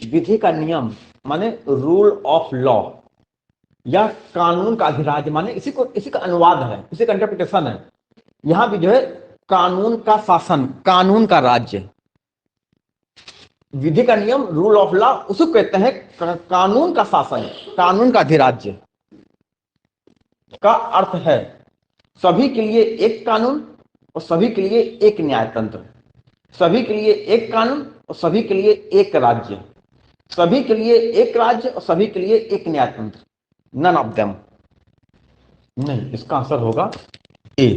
विधि का नियम माने रूल ऑफ लॉ या कानून का अधिराज्य, माने इसी का अनुवाद है, इसी का इंटरप्रिटेशन है। यहां भी जो है कानून का शासन, कानून का राज्य, विधि का नियम रूल ऑफ लॉ उसको कहते हैं कानून का शासन, कानून का अधिराज्य का अर्थ है सभी के लिए एक कानून और सभी के लिए एक न्यायतंत्र, सभी के लिए एक कानून और सभी के लिए एक राज्य, सभी के लिए एक राज्य और सभी के लिए एक न्यायतंत्र, नन ऑफ देम। नहीं, इसका आंसर होगा ए।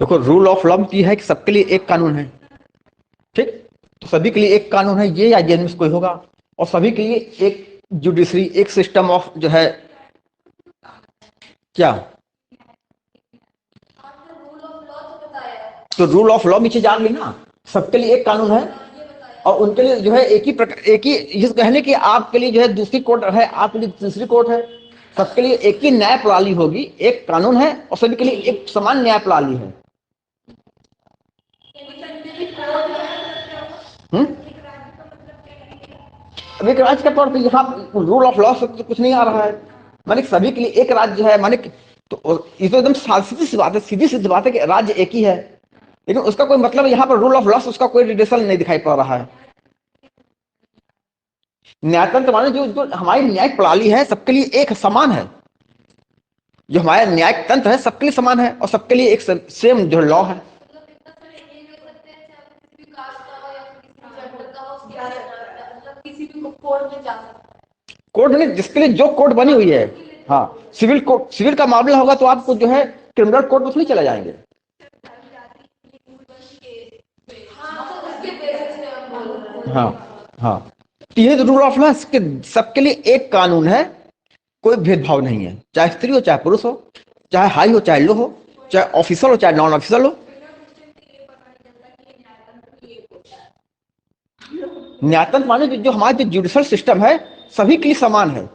देखो रूल ऑफ लॉ की है कि सबके लिए एक कानून है, ठीक, तो सभी के लिए एक कानून है ये, या ये में से कोई होगा, और सभी के लिए एक जुडिशरी, एक सिस्टम ऑफ जो है क्या, तो रूल ऑफ लॉ नीचे जान ली ना, सबके लिए एक कानून है और उनके लिए जो है एक ही प्रकार, एक ही, इस कहने की आपके लिए जो है दूसरी कोर्ट है, आपके लिए तीसरी कोर्ट है, सबके लिए एक ही न्याय प्रणाली होगी, एक कानून है और सभी के लिए एक समान न्याय प्रणाली है। अब एक राज्य का तौर पर यहाँ रूल ऑफ लॉ से तो कुछ नहीं आ रहा है, माने सभी के लिए एक राज्य है, माने तो ये तो एकदम सीधी सी बात है, सीधी सी बात है कि राज्य एक ही है, लेकिन उसका कोई मतलब यहाँ पर रूल ऑफ लॉ उसका कोई रिलेशन नहीं दिखाई पड़ रहा है। न्यायतंत्र माने जो हमारी न्यायिक प्रणाली है सबके लिए एक समान है, जो हमारा न्यायिक तंत्र है सबके लिए समान है और सबके लिए एक सेम जो लॉ है। कोर्ट में जिसके लिए जो कोर्ट बनी हुई है, हाँ, सिविल कोर्ट, सिविल का मामला होगा तो आपको जो है क्रिमिनल कोर्ट में नहीं चले जाएंगे। हाँ हाँ, ये रूल ऑफ लॉ सबके लिए एक कानून है, कोई भेदभाव नहीं है, चाहे स्त्री हो चाहे पुरुष हो, चाहे हाई हो चाहे लो हो, चाहे ऑफिसर हो चाहे नॉन ऑफिसर हो। न्यायतंत्र माने जो हमारा जो जुडिशल सिस्टम है सभी के लिए समान है,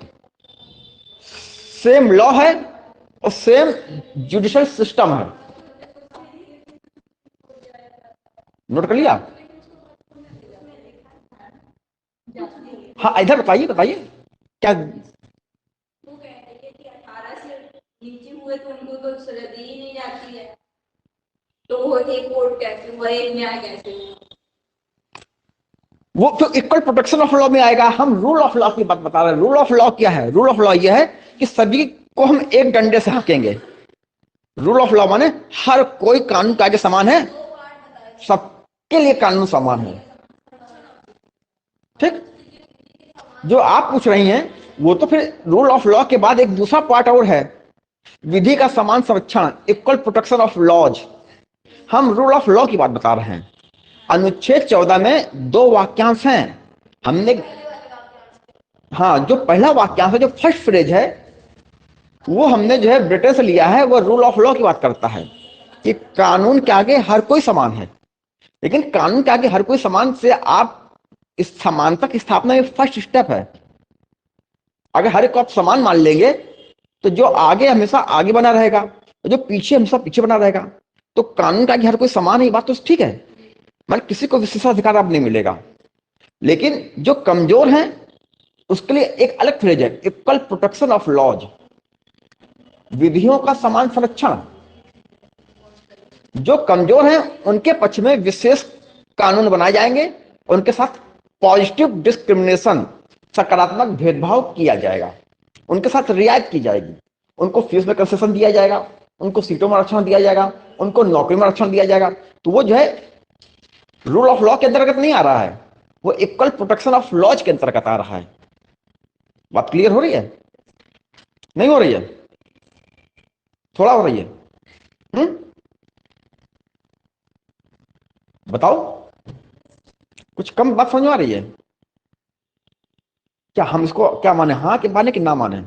सेम लॉ है और सेम जुडिशल सिस्टम है। नोट कर लिया? हाँ, इधर बताइए बताइए क्या। वो कहते हैं कि 18 से नीचे हुए तो उनको तो सजा दी ही नहीं जाती है, तो वो एक कोर्ट कैसे हुआ, एक न्याय कैसे हुआ? वो तो इक्वल प्रोटेक्शन ऑफ लॉ में आएगा। हम रूल ऑफ लॉ की बात बता रहे हैं। रूल ऑफ लॉ क्या है? रूल ऑफ लॉ यह है कि सभी को हम एक डंडे से हाँकेंगे। रूल ऑफ लॉ माने हर कोई कानून के आगे समान है, सबके लिए कानून समान है, ठीक। जो आप पूछ रही हैं वो तो फिर रूल ऑफ लॉ के बाद एक दूसरा पार्ट और है, विधि का समान संरक्षण, इक्वल प्रोटेक्शन ऑफ लॉज। हम रूल ऑफ लॉ की बात बता रहे हैं। अनुच्छेद 14 में 2 वाक्यांश हैं। हमने, हाँ, जो पहला वाक्यांश है, जो फर्स्ट फ्रेज है, वो हमने जो है ब्रिटेन से लिया है। वो रूल ऑफ लॉ की बात करता है कि कानून के आगे हर कोई समान है। लेकिन कानून के आगे हर कोई समान से आप इस समानता की स्थापना में फर्स्ट स्टेप है। अगर हर एक को आप समान मान लेंगे तो जो आगे हमेशा आगे बना रहेगा और जो पीछे हमेशा पीछे बना रहेगा। तो कानून के आगे हर कोई समान है, बात तो ठीक है, मतलब किसी को विशेषाधिकार अब नहीं मिलेगा। लेकिन जो कमजोर हैं उसके लिए एक अलग फ्रेज है, इक्वल प्रोटेक्शन ऑफ लॉज, विधियों का समान संरक्षण। जो कमजोर हैं उनके पक्ष में विशेष कानून बनाए जाएंगे, उनके साथ पॉजिटिव डिस्क्रिमिनेशन, सकारात्मक भेदभाव किया जाएगा, उनके साथ रियायत की जाएगी, उनको फीस में कंसेशन दिया जाएगा, उनको सीटों में आरक्षण दिया जाएगा, उनको नौकरी में आरक्षण दिया जाएगा। तो वो जो है रूल ऑफ लॉ के अंतर्गत नहीं आ रहा है, वो इक्वल प्रोटेक्शन ऑफ लॉज के अंतर्गत आ रहा है। बात क्लियर हो रही है? नहीं हो रही है? थोड़ा हो रही है? बताओ, कुछ कम बात समझ में आ रही है क्या? हम इसको क्या माने, हाँ कि माने कि ना माने?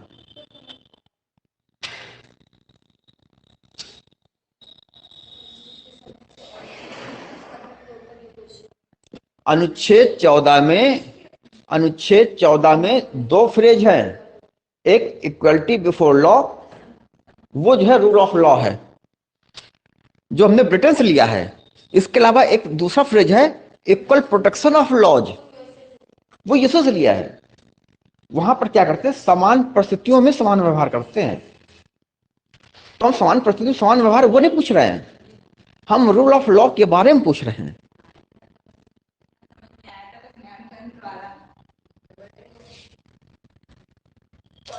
अनुच्छेद 14 में 2 फ्रेज है। एक इक्वलिटी बिफोर लॉ, वो जो है रूल ऑफ लॉ है जो हमने ब्रिटेन से लिया है। इसके अलावा एक दूसरा फ्रेज है, इक्वल प्रोटेक्शन ऑफ लॉज, वो यीशु से लिया है। वहां पर क्या करते हैं, समान परिस्थितियों में समान व्यवहार करते हैं। तो हम समान परिस्थिति में समान व्यवहार वो नहीं पूछ रहे हैं, हम रूल ऑफ लॉ के बारे में पूछ रहे हैं।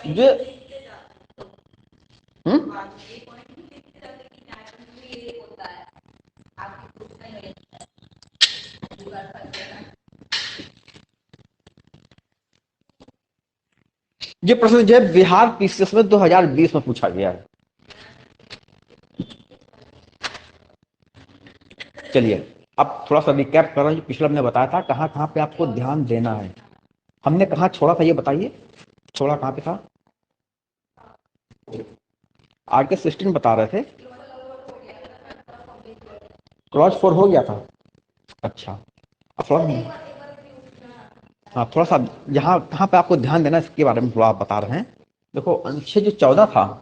जो ये प्रश्न जो है बिहार पीसीएस में 2020 में पूछा गया है। चलिए अब थोड़ा सा रिकैप कर रहा हूं, पिछले हमने बताया था कहां कहां पे आपको ध्यान देना है। हमने कहां छोड़ा था ये बताइए, छोड़ा कहां पे था? आर्टिकल 16 बता रहे थे, क्लॉज 4 हो गया था। अच्छा अब थोड़ा, हाँ थोड़ा सा यहाँ कहाँ पे आपको ध्यान देना इसके बारे में थोड़ा आप बता रहे हैं। देखो अनुच्छेद जो 14 था,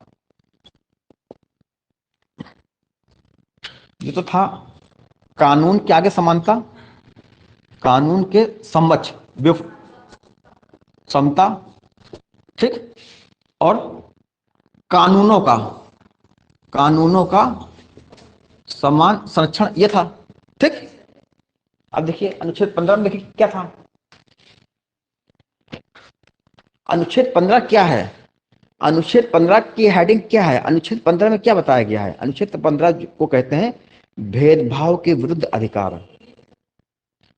ये तो था कानून के आगे समानता, कानून के समक्ष समता, ठीक, और कानूनों का समान संरक्षण, ये था, ठीक। अब देखिए अनुच्छेद 15 में देखिए क्या था। अनुच्छेद 15 क्या है, अनुच्छेद 15 की हेडिंग क्या है, अनुच्छेद 15 में क्या बताया गया है? अनुच्छेद 15 को कहते हैं भेदभाव के विरुद्ध अधिकार,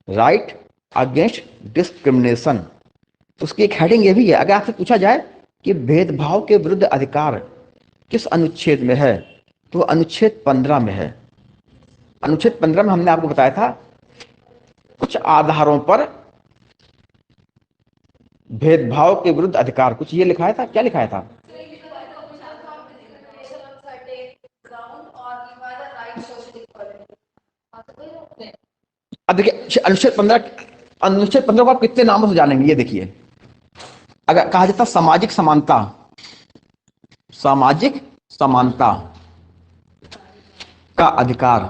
राइट अगेंस्ट डिस्क्रिमिनेशन। उसकी एक हेडिंग ये भी है। अगर आपसे पूछा जाए कि भेदभाव के विरुद्ध अधिकार किस अनुच्छेद में है, तो अनुच्छेद 15 में है। अनुच्छेद 15 में हमने आपको बताया था कुछ आधारों पर भेदभाव के विरुद्ध अधिकार, कुछ ये लिखाया था, क्या लिखाया था? अब देखिए अनुच्छेद 15 को आप कितने नामों से जानेंगे, ये देखिए। अगर कहा जाता सामाजिक समानता, सामाजिक समानता का अधिकार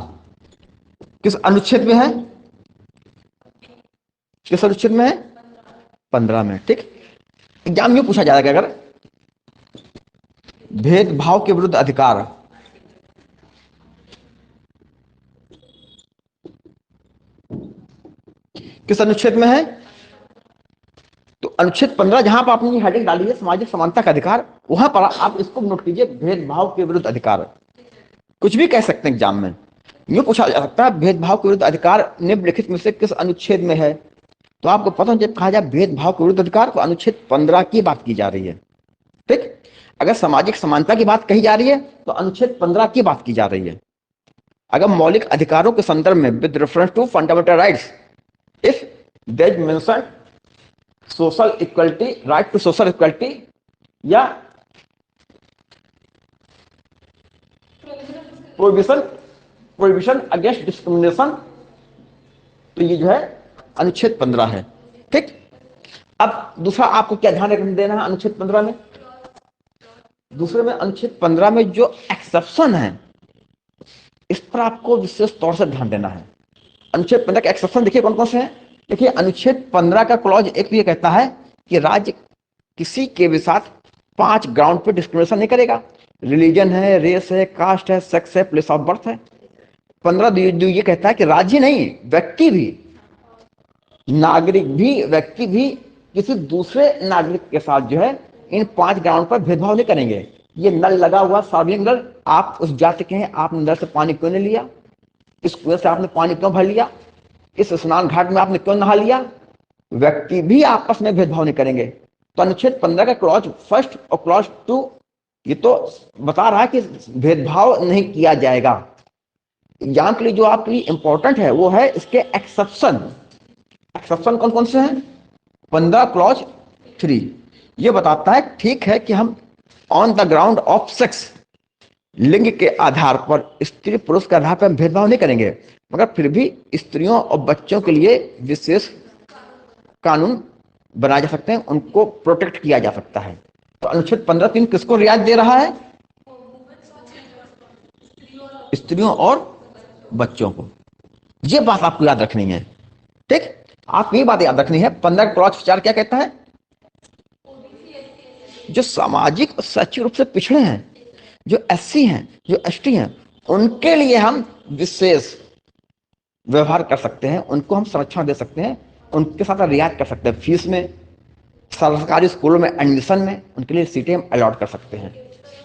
किस अनुच्छेद में है, किस अनुच्छेद में है? 15 में, ठीक। एग्जाम में पूछा जाएगा अगर भेदभाव के विरुद्ध अधिकार किस अनुच्छेद में है, तो अनुच्छेद 15 जहां पर आपने हेडिंग डाली है सामाजिक समानता का अधिकार, वहां पर आप इसको नोट कीजिए, भेदभाव के विरुद्ध अधिकार। कुछ भी कह सकते हैं एग्जाम में, यूं पूछा जा सकता है भेदभाव के विरुद्ध अधिकार निम्नलिखित में से किस अनुच्छेद में है। तो आपको पता है जब कहा जाए भेदभाव के विरुद्ध अधिकार तो अनुच्छेद 15 की बात की जा रही है, ठीक। अगर सामाजिक समानता की बात कही जा रही है तो अनुच्छेद 15 की बात की जा रही है। अगर मौलिक अधिकारों के संदर्भ में with reference to fundamental rights, if there is mention social equality, right to social equality, या प्रोहिबिशन अगेंस्ट डिस्क्रिमिनेशन, तो ये जो है अनुच्छेद 15 है, ठीक। अब दूसरा आपको क्या ध्यान देना है अनुच्छेद 15 में? दूसरे में अनुच्छेद 15 में जो एक्सेप्शन है इस पर आपको विशेष तौर से ध्यान देना है। अनुच्छेद 15 के एक्सेप्शन देखिए कौन कौन से हैं। देखिए अनुच्छेद 15 का क्लॉज एक तो ये कहता है कि राज्य किसी के भी साथ 5 ग्राउंड पे डिस्क्रिमिनेशन नहीं करेगा। रिलीजन है, रेस है, कास्ट है, सेक्स है, प्लेस ऑफ बर्थ है। 15 ये कहता है कि राज्य नहीं, व्यक्ति भी, नागरिक भी, व्यक्ति भी किसी दूसरे नागरिक के साथ जो है इन 5 ग्राउंड पर भेदभाव नहीं करेंगे। ये नल लगा हुआ सार्वजनिक नल, आप उस जाति के हैं, आपने नल से पानी क्यों नहीं लिया, इस कुएं से आपने पानी क्यों भर लिया, इस स्नान घाट में आपने क्यों नहा लिया, व्यक्ति भी आपस में भेदभाव नहीं करेंगे। तो अनुच्छेद 15 का क्लॉज 1 और क्लॉज 2 ये तो बता रहा है कि भेदभाव नहीं किया जाएगा। एग्जाम के लिए जो आपके लिए इंपॉर्टेंट है वो है इसके एक्सेप्शन। एक्सेप्शन कौन कौन से हैं? 15 क्लॉज 3 ये बताता है ठीक है कि हम on the ground of sex, लिंग के आधार पर, स्त्री पुरुष के आधार पर हम भेदभाव नहीं करेंगे, मगर फिर भी स्त्रियों और बच्चों के लिए विशेष कानून बनाए जा सकते हैं, उनको प्रोटेक्ट किया जा सकता है। तो अनुच्छेद 15(3) किसको रियायत दे रहा है? स्त्रियों और बच्चों को। ये बात आपको याद रखनी है, ठीक। आप ये बात याद रखनी है, 15 क्लॉज 4 क्या कहता है? जो सामाजिक और शैक्षिक रूप से पिछड़े हैं, जो एससी हैं, जो एसटी हैं, उनके लिए हम विशेष व्यवहार कर सकते हैं, उनको हम संरक्षण दे सकते हैं, उनके साथ रियायत कर सकते हैं फीस में, सरकारी स्कूलों में एडमिशन में उनके लिए सीटें हम अलॉट कर सकते हैं।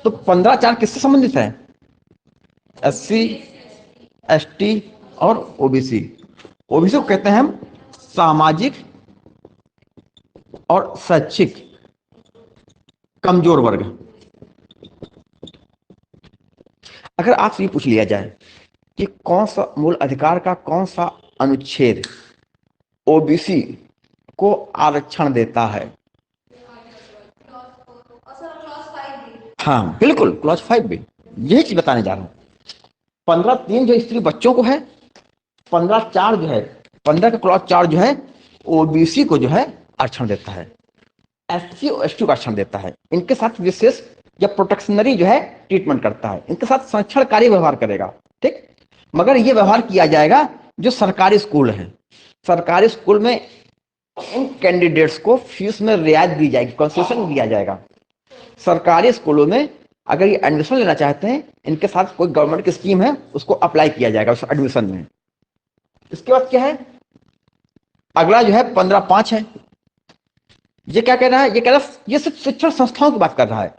तो 15/4 किससे संबंधित है? एससी, एसटी और ओबीसी। ओबीसी को कहते हैं हम सामाजिक और शैक्षिक कमजोर वर्ग। अगर आपसे ये पूछ लिया जाए कि कौन सा मूल अधिकार का कौन सा अनुच्छेद ओबीसी को आरक्षण देता है? हाँ बिल्कुल, क्लॉज 5 भी यही चीज बताने जा रहा हूं। 15(3) जो स्त्री बच्चों को है, 15/4 जो है, 15 का क्लॉज 4 जो है ओबीसी को जो है आरक्षण देता है, एससी और एसटी को आरक्षण देता है। इनके साथ विशेष या प्रोटेक्शनरी जो है ट्रीटमेंट करता है, इनके साथ संरक्षणकारी व्यवहार करेगा, ठीक। मगर ये व्यवहार किया जाएगा जो सरकारी स्कूल है। सरकारी स्कूल में इन कैंडिडेट्स को फीस में रियायत दी जाएगी, कंसेशन दिया जाएगा। सरकारी स्कूलों में अगर ये एडमिशन लेना चाहते हैं, इनके साथ कोई गवर्नमेंट की स्कीम है, उसको अप्लाई किया जाएगा उस एडमिशन में। इसके बाद क्या है, अगला जो है 15/5 है। ये क्या कह रहा है? ये कह रहा है ये सिर्फ शिक्षण संस्थाओं की बात कर रहा है,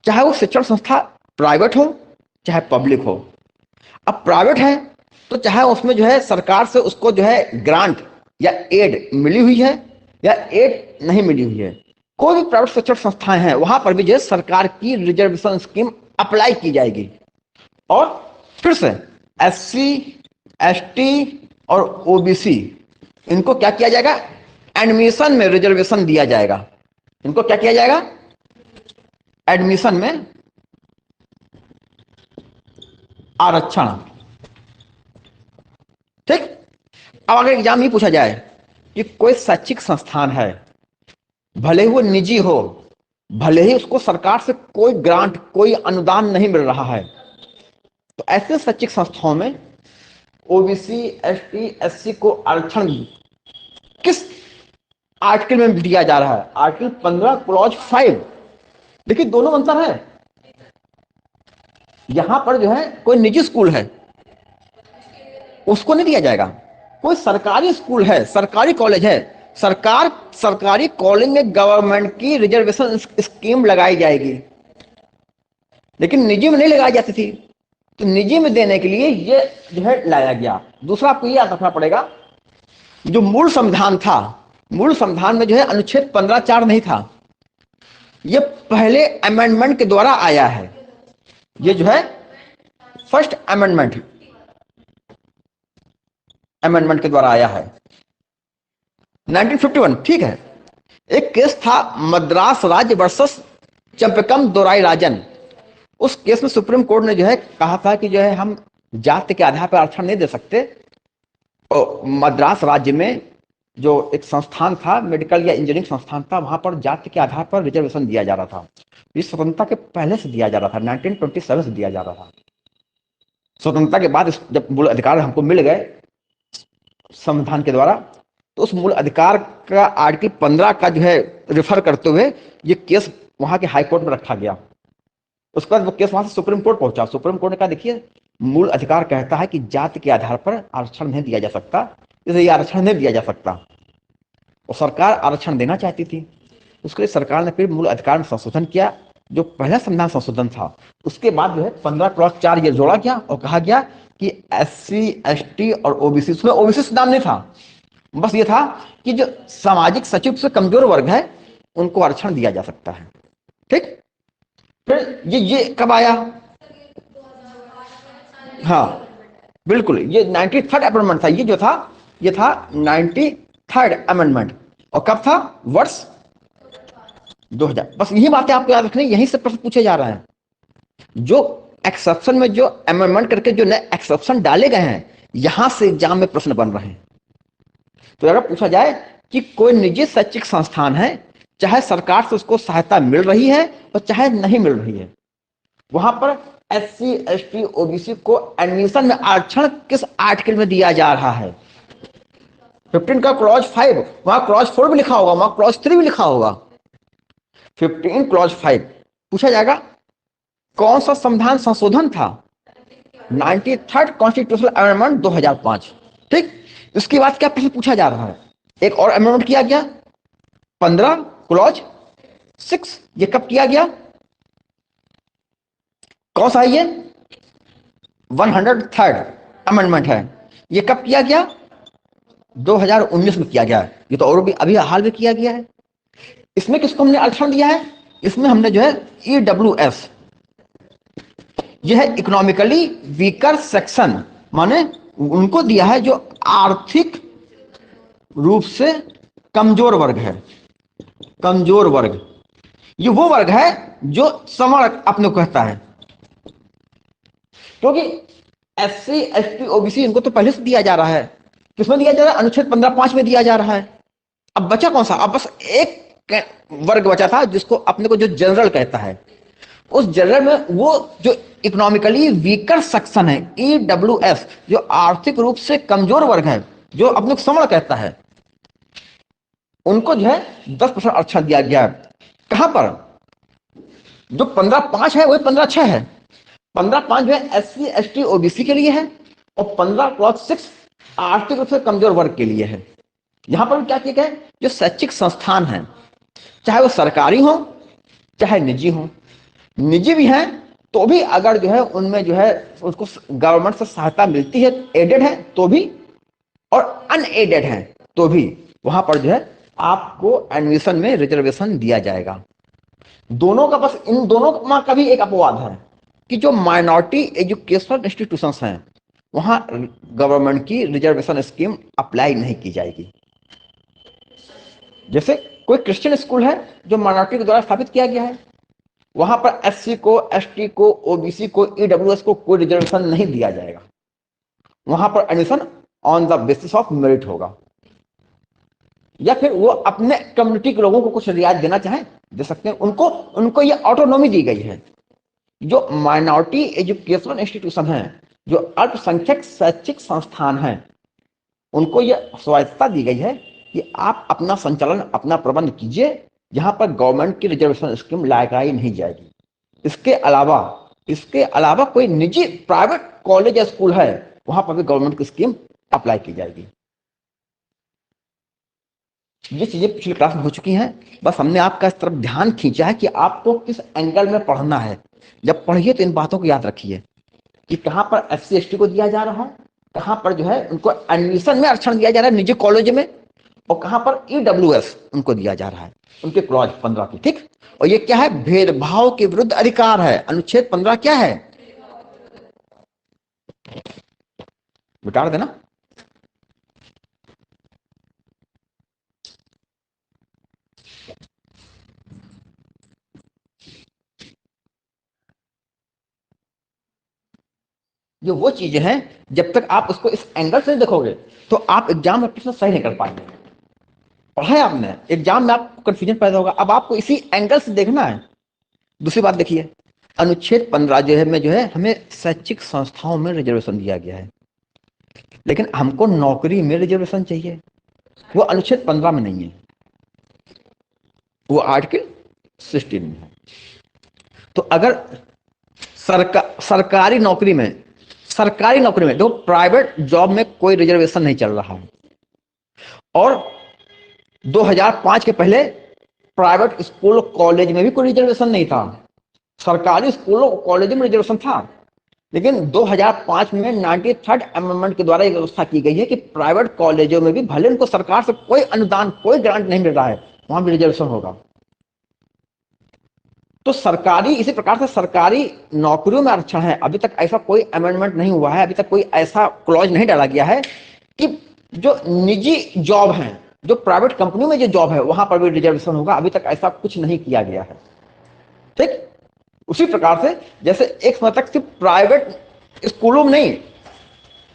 चाहे वो शिक्षण संस्था प्राइवेट हो चाहे पब्लिक हो। अब प्राइवेट है तो चाहे उसमें जो है सरकार से उसको जो है ग्रांट या एड मिली हुई है या एड नहीं मिली हुई है, कोई भी प्राइवेट शिक्षण संस्थाएं हैं वहां पर भी जो है सरकार की रिजर्वेशन स्कीम अप्लाई की जाएगी। और फिर से एससी, एसटी और ओबीसी इनको क्या किया जाएगा? एडमिशन में रिजर्वेशन दिया जाएगा। इनको क्या किया जाएगा? एडमिशन में आरक्षण, ठीक। अब अगर एग्जाम ही पूछा जाए कि कोई शैक्षिक संस्थान है, भले ही वो निजी हो, भले ही उसको सरकार से कोई ग्रांट कोई अनुदान नहीं मिल रहा है, तो ऐसे शैक्षिक संस्थाओं में ओबीसी, एसटी, एससी को आरक्षण किस आर्टिकल में दिया जा रहा है? Article 15 clause 5। देखिए दोनों अंतर है। यहां पर जो है कोई निजी स्कूल है उसको नहीं दिया जाएगा, कोई सरकारी स्कूल है, सरकारी कॉलेज है, सरकारी कॉलेज में गवर्नमेंट की रिजर्वेशन स्कीम लगाई जाएगी, लेकिन निजी में नहीं लगाई जाती थी। तो निजी में देने के लिए ये जो है लाया गया। दूसरा आपको ये याद रखना पड़ेगा, जो मूल संविधान था, मूल संविधान में जो है अनुच्छेद 15/4 नहीं था, ये पहले अमेंडमेंट के द्वारा आया है। ये जो है फर्स्ट अमेंडमेंट के द्वारा आया है 1951, ठीक है। एक केस था मद्रास राज्य वर्सेस चंपकम दोराई राजन। उस केस में सुप्रीम कोर्ट ने जो है कहा था कि जो है हम जाति के आधार पर आरक्षण नहीं दे सकते। और मद्रास राज्य में जो एक संस्थान था, मेडिकल या इंजीनियरिंग संस्थान था, वहां पर जाति के आधार पर रिजर्वेशन दिया जा रहा था। ये स्वतंत्रता के पहले से दिया जा रहा था, 1927 से दिया जा रहा था। स्वतंत्रता के बाद जब मूल अधिकार हमको मिल गए संविधान के द्वारा, तो उस मूल अधिकार का आर्टिकल 15 का जो है रेफर करते हुए ये केस वहां के हाई कोर्ट में रखा गया। उसके बाद वो केस वहां से सुप्रीम कोर्ट पहुंचा। सुप्रीम कोर्ट ने कहा देखिए मूल अधिकार कहता है कि जाति के आधार पर आरक्षण नहीं दिया जा सकता, इसलिए ये आरक्षण नहीं दिया जा सकता। और सरकार आरक्षण देना चाहती थी, उसके लिए सरकार ने फिर मूल अधिकार में संशोधन किया, जो पहला संविधान संशोधन था। उसके बाद जो है 15 क्लॉज 4 ये जोड़ा गया और कहा गया कि एससी, एसटी और ओबीसी, उसमें ओबीसी नाम नहीं था, बस ये था कि जो सामाजिक सचिव से कमजोर वर्ग है उनको आरक्षण दिया जा सकता है, ठीक। फिर ये कब आया? हाँ बिल्कुल, ये 93rd अमेंडमेंट था। ये जो था ये था 93rd अमेंडमेंट। और कब था? वर्ष 2000। बस यही बातें आपको याद रखनी, यहीं से प्रश्न पूछे जा रहे हैं। जो एक्सेप्शन में जो अमेंडमेंट करके जो नए एक्सेप्शन डाले गए हैं, यहां से एग्जाम में प्रश्न बन रहे हैं। तो अगर पूछा जाए कि कोई निजी शैक्षिक संस्थान है, चाहे सरकार से उसको सहायता मिल रही है और चाहे नहीं मिल रही है, वहां पर एससी, एसटी, ओबीसी को एडमिशन में आरक्षण किस आर्टिकल में दिया जा रहा है? 15 का क्लॉज 5, वहां क्लॉज 4 भी लिखा होगा, वहां क्लॉज 3 भी लिखा होगा। 15 क्लॉज 5 पूछा जाएगा कौन सा संविधान संशोधन था? 93rd constitutional amendment 2005। ठीक, इसके बाद क्या प्रश्न पूछा जा रहा है? एक और अमेंडमेंट किया गया 15 क्लॉज 6, ये कब किया गया? कौन सा है ये? 103rd अमेंडमेंट है। ये कब किया गया? 2019 में किया गया है। ये तो और भी अभी हाल में किया गया है। इसमें किसको हमने आरक्षण दिया है? इसमें हमने जो है EWS, यह है इकोनॉमिकली वीकर सेक्शन, माने उनको दिया है जो आर्थिक रूप से कमजोर वर्ग है। कमजोर वर्ग, ये वो वर्ग है जो सवर्ण अपने को कहता है, क्योंकि SC ST OBC इनको तो पहले से दिया जा रहा है। किसमें दिया जा रहा है? अनुच्छेद 15(5) में दिया जा रहा है। अब बचा कौन सा? अब बस एक वर्ग बचा था जिसको अपने को जो जनरल कहता है। उस जनरल में वो जो इकोनॉमिकली वीकर सेक्शन है EWS, जो आर्थिक रूप से कमजोर वर्ग है, जो अपने को सवर्ण कहता है, उनको जो है 10% आरक्षण दिया गया है। कहां पर? जो 15(5) है वही 15(6) है। 15(5) जो है SC ST OBC के लिए है, और 15(6) आर्थिक रूप से कमजोर वर्ग के लिए है। यहां पर क्या किया गया है? जो शैक्षिक संस्थान है, चाहे वो सरकारी हो चाहे निजी हो, निजी भी हैं तो भी अगर जो है उनमें जो है उसको गवर्नमेंट से सहायता मिलती है, एडेड है तो भी और अनएडेड है तो भी, वहां पर जो है आपको एडमिशन में रिजर्वेशन दिया जाएगा। दोनों का, बस इन दोनों का भी एक अपवाद है कि जो माइनॉरिटी एजुकेशनल इंस्टीट्यूशंस हैं वहां गवर्नमेंट की रिजर्वेशन स्कीम अप्लाई नहीं की जाएगी। जैसे कोई क्रिश्चियन स्कूल है जो माइनॉरिटी के द्वारा स्थापित किया गया है, वहां पर SC को, ST को, OBC को, EWS को कोई रिजर्वेशन नहीं दिया जाएगा। वहां पर admission on the basis of merit होगा, या फिर वो अपने कम्युनिटी के लोगों को कुछ रियायत देना चाहे दे सकते हैं। उनको ये ऑटोनॉमी दी गई है। जो माइनॉरिटी एजुकेशनल इंस्टीट्यूशन है, जो अल्पसंख्यक शैक्षिक संस्थान हैं, उनको यह स्वायत्तता दी गई है कि आप अपना संचालन, अपना प्रबंध कीजिए, जहां पर गवर्नमेंट की रिजर्वेशन स्कीम लगाई नहीं जाएगी। इसके अलावा कोई निजी प्राइवेट कॉलेज या स्कूल है, वहां पर भी गवर्नमेंट की स्कीम अप्लाई की जाएगी। ये चीजें पिछली क्लास में हो चुकी हैं, बस हमने आपका इस तरफ ध्यान खींचा है कि आपको किस एंगल में पढ़ना है। जब पढ़िए तो इन बातों को याद रखिए कि कहां पर SC ST को दिया जा रहा है, कहां पर जो है उनको एडमिशन में आरक्षण दिया जा रहा है निजी कॉलेज में, और कहां पर EWS उनको दिया जा रहा है उनके क्लॉज 15 की। ठीक, और ये क्या है? भेदभाव के विरुद्ध अधिकार है। अनुच्छेद 15 क्या है? मिटा देना। ये वो चीजें हैं, जब तक आप उसको इस एंगल से देखोगे तो आप एग्जाम में प्रश्न सही नहीं कर पाएंगे। पढ़ा है आपने, एग्जाम में आपको कंफ्यूजन पैदा होगा। अब आपको इसी एंगल से देखना है। दूसरी बात देखिए, अनुच्छेद 15 जो है में जो है हमें शैक्षिक संस्थाओं में रिजर्वेशन दिया गया है, लेकिन हमको नौकरी में रिजर्वेशन चाहिए, वो अनुच्छेद 15 में नहीं है, वो आर्टिकल 16 में है। तो अगर सरकारी नौकरी में जो प्राइवेट जॉब में कोई रिजर्वेशन नहीं चल रहा है, और 2005 के पहले प्राइवेट स्कूल कॉलेज में भी कोई रिजर्वेशन नहीं था, सरकारी स्कूलों कॉलेज में रिजर्वेशन था, लेकिन 2005 में 93rd अमेंडमेंट के द्वारा यह व्यवस्था की गई है कि प्राइवेट कॉलेजों में भी भले उनको सरकार से कोई अनुदान, कोई ग्रांट नहीं मिल रहा है, वहां भी रिजर्वेशन होगा। तो सरकारी, इसी प्रकार से सरकारी नौकरियों में आरक्षण है। अभी तक ऐसा कोई अमेंडमेंट नहीं हुआ है, अभी तक कोई ऐसा क्लॉज नहीं डाला गया है कि जो निजी जॉब है, जो प्राइवेट कंपनियों में जो जॉब है, वहां पर भी रिजर्वेशन होगा। अभी तक ऐसा कुछ नहीं किया गया है। ठीक, उसी प्रकार से जैसे एक समय तक सिर्फ प्राइवेट स्कूलों में नहीं,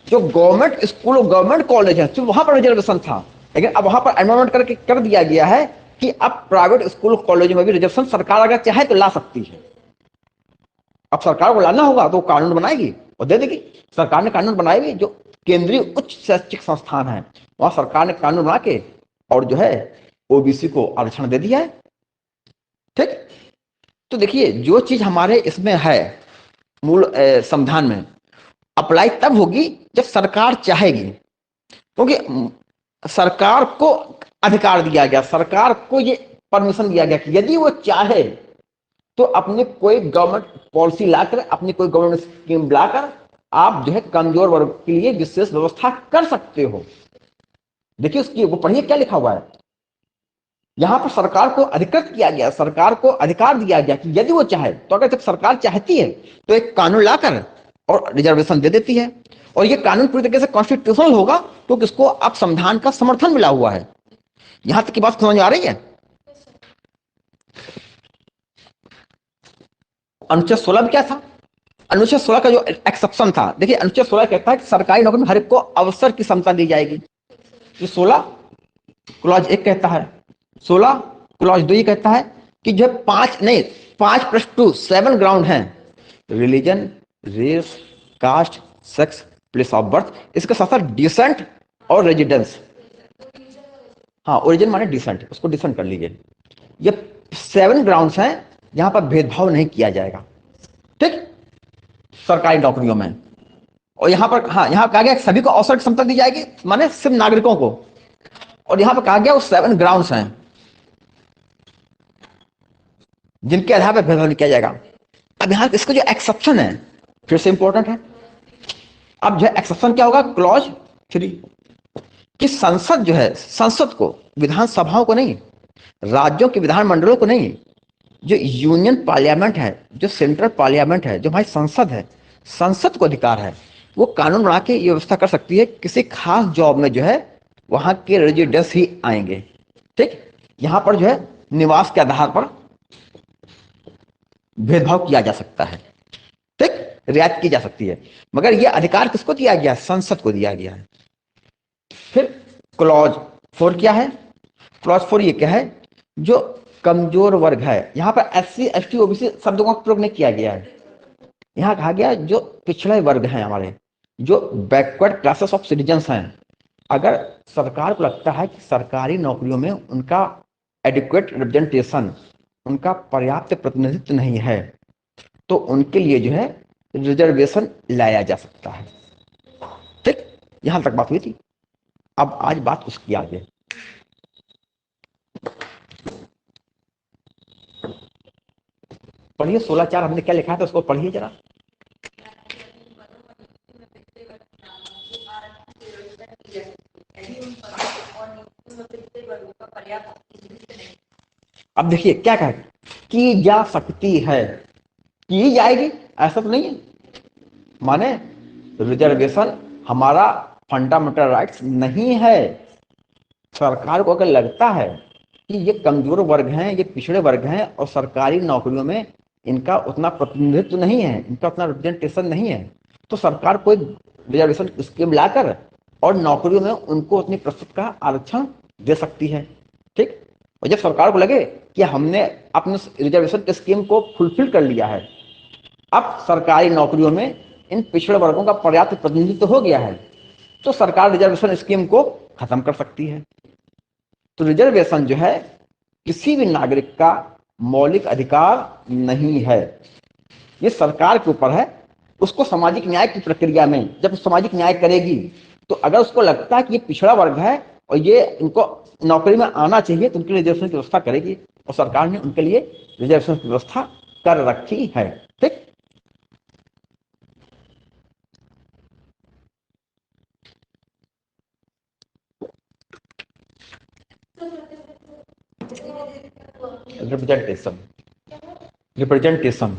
जो गवर्नमेंट स्कूल, गवर्नमेंट कॉलेज है, सिर्फ वहां पर रिजर्वेशन था, लेकिन अब वहां पर अमेंडमेंट करके कर दिया गया है कि अब प्राइवेट स्कूल कॉलेज में भी रिजर्वेशन सरकार अगर चाहे तो ला सकती है। अब सरकार को लाना होगा तो कानून बनाएगी और दे देगी। सरकार ने कानून बनाए भी जो केंद्रीय उच्च शैक्षिक संस्थान है, वहां सरकार ने कानून बना के और जो है ओबीसी को आरक्षण दे दिया है। ठीक, तो देखिए जो चीज हमारे इसमें है मूल संविधान में अप्लाई तब होगी जब सरकार चाहेगी, क्योंकि सरकार को अधिकार दिया गया, सरकार को ये परमिशन दिया गया कि यदि वो चाहे तो अपनी कोई गवर्नमेंट पॉलिसी लाकर, अपनी कोई गवर्नमेंट स्कीम लाकर आप जो है कमजोर वर्ग के लिए विशेष व्यवस्था कर सकते हो। देखिए उसकी वो पढ़िए क्या लिखा हुआ है, यहां पर सरकार को अधिकृत किया गया, सरकार को अधिकार दिया गया कि यदि वो चाहे तो, अगर जब सरकार चाहती है तो एक कानून लाकर और रिजर्वेशन दे देती है, और ये कानून पूरी तरीके से कॉन्स्टिट्यूशनल होगा क्योंकि इसको अब संविधान का समर्थन मिला हुआ है। यहां तक की बात समझ आ रही है। अनुच्छेद 16 में क्या था, अनुच्छेद 16 का जो एक्सेप्शन था, देखिए अनुच्छेद 16 कहता है कि सरकारी नौकरी में हर एक को अवसर की क्षमता दी जाएगी। ये 16 क्लॉज 1 कहता है, 16 क्लॉज 2 कहता है कि जो 5+2 7 ग्राउंड हैं, religion, race, caste, sex, place of birth, इसके साथ साथ डिसेंट और रेजिडेंस। हाँ, ओरिजिन माने डिसेंट, उसको डिसेंट कर लीजिए। ये 7 ग्राउंड्स हैं यहां पर भेदभाव नहीं किया जाएगा। ठीक, सरकारी नौकरियों में। और यहां पर हाँ, यहां कहा गया सभी को अवसर की क्षमता दी जाएगी, माने सिर्फ नागरिकों को। और यहां पर कहा गया वो 7 ग्राउंड्स हैं जिनके आधार पर भेदभाव नहीं किया जाएगा। अब यहां इसका जो एक्सेप्शन है फिर से इंपॉर्टेंट है। अब जो एक्सेप्शन क्या होगा, क्लॉज 3 कि संसद जो है, संसद को, विधानसभाओं को नहीं, राज्यों के विधानमंडलों को नहीं, जो यूनियन पार्लियामेंट है, जो सेंट्रल पार्लियामेंट है, जो हमारी संसद है, संसद को अधिकार है वो कानून बना के ये व्यवस्था कर सकती है किसी खास जॉब में जो है वहां के रेजिडेंस ही आएंगे। ठीक, यहां पर जो है निवास के आधार पर भेदभाव किया जा सकता है। ठीक, रियायत की जा सकती है, मगर यह अधिकार किसको दिया गया, संसद को दिया गया है। फिर क्लॉज 4 क्या है, क्लॉज 4 ये क्या है, जो कमजोर वर्ग है, यहां पर एससी एसटी ओबीसी शब्दों का प्रयोग नहीं किया गया है। यहां कहा गया जो पिछड़े वर्ग हैं हमारे, जो बैकवर्ड क्लासेस ऑफ सिटीजन्स हैं, अगर सरकार को लगता है कि सरकारी नौकरियों में उनका एडिक्वेट रिप्रेजेंटेशन, उनका पर्याप्त प्रतिनिधित्व नहीं है, तो उनके लिए जो है रिजर्वेशन लाया जा सकता है। ठीक, यहां तक बात हुई थी। अब आज बात उसकी आगे। पढ़िए 16(4) हमने क्या लिखा था उसको पढ़िए जरा। अब देखिए क्या कहा, की जा सकती है, की जाएगी ऐसा तो नहीं है, माने रिजर्वेशन हमारा फंडामेंटल राइट्स नहीं है। सरकार को अगर लगता है कि ये कमजोर वर्ग हैं, ये पिछड़े वर्ग हैं और सरकारी नौकरियों में इनका उतना प्रतिनिधित्व नहीं है, इनका उतना रिप्रेजेंटेशन नहीं है, तो सरकार कोई रिजर्वेशन स्कीम लाकर और नौकरियों में उनको उतनी प्रतिशत का आरक्षण दे सकती है। ठीक, और जब सरकार को लगे कि हमने अपने रिजर्वेशन स्कीम को फुलफिल कर लिया है, अब सरकारी नौकरियों में इन पिछड़े वर्गों का पर्याप्त प्रतिनिधित्व हो गया है, तो सरकार रिजर्वेशन स्कीम को खत्म कर सकती है। तो रिजर्वेशन जो है किसी भी नागरिक का मौलिक अधिकार नहीं है, ये सरकार के ऊपर है। उसको सामाजिक न्याय की प्रक्रिया में जब सामाजिक न्याय करेगी, तो अगर उसको लगता है कि ये पिछड़ा वर्ग है और ये इनको नौकरी में आना चाहिए, तो उनके लिए रिजर्वेशन की व्यवस्था करेगी, और सरकार ने उनके लिए रिजर्वेशन की व्यवस्था कर रखी है। ठीक, रिप्रेजेंटेशन, रिप्रेजेंटेशन।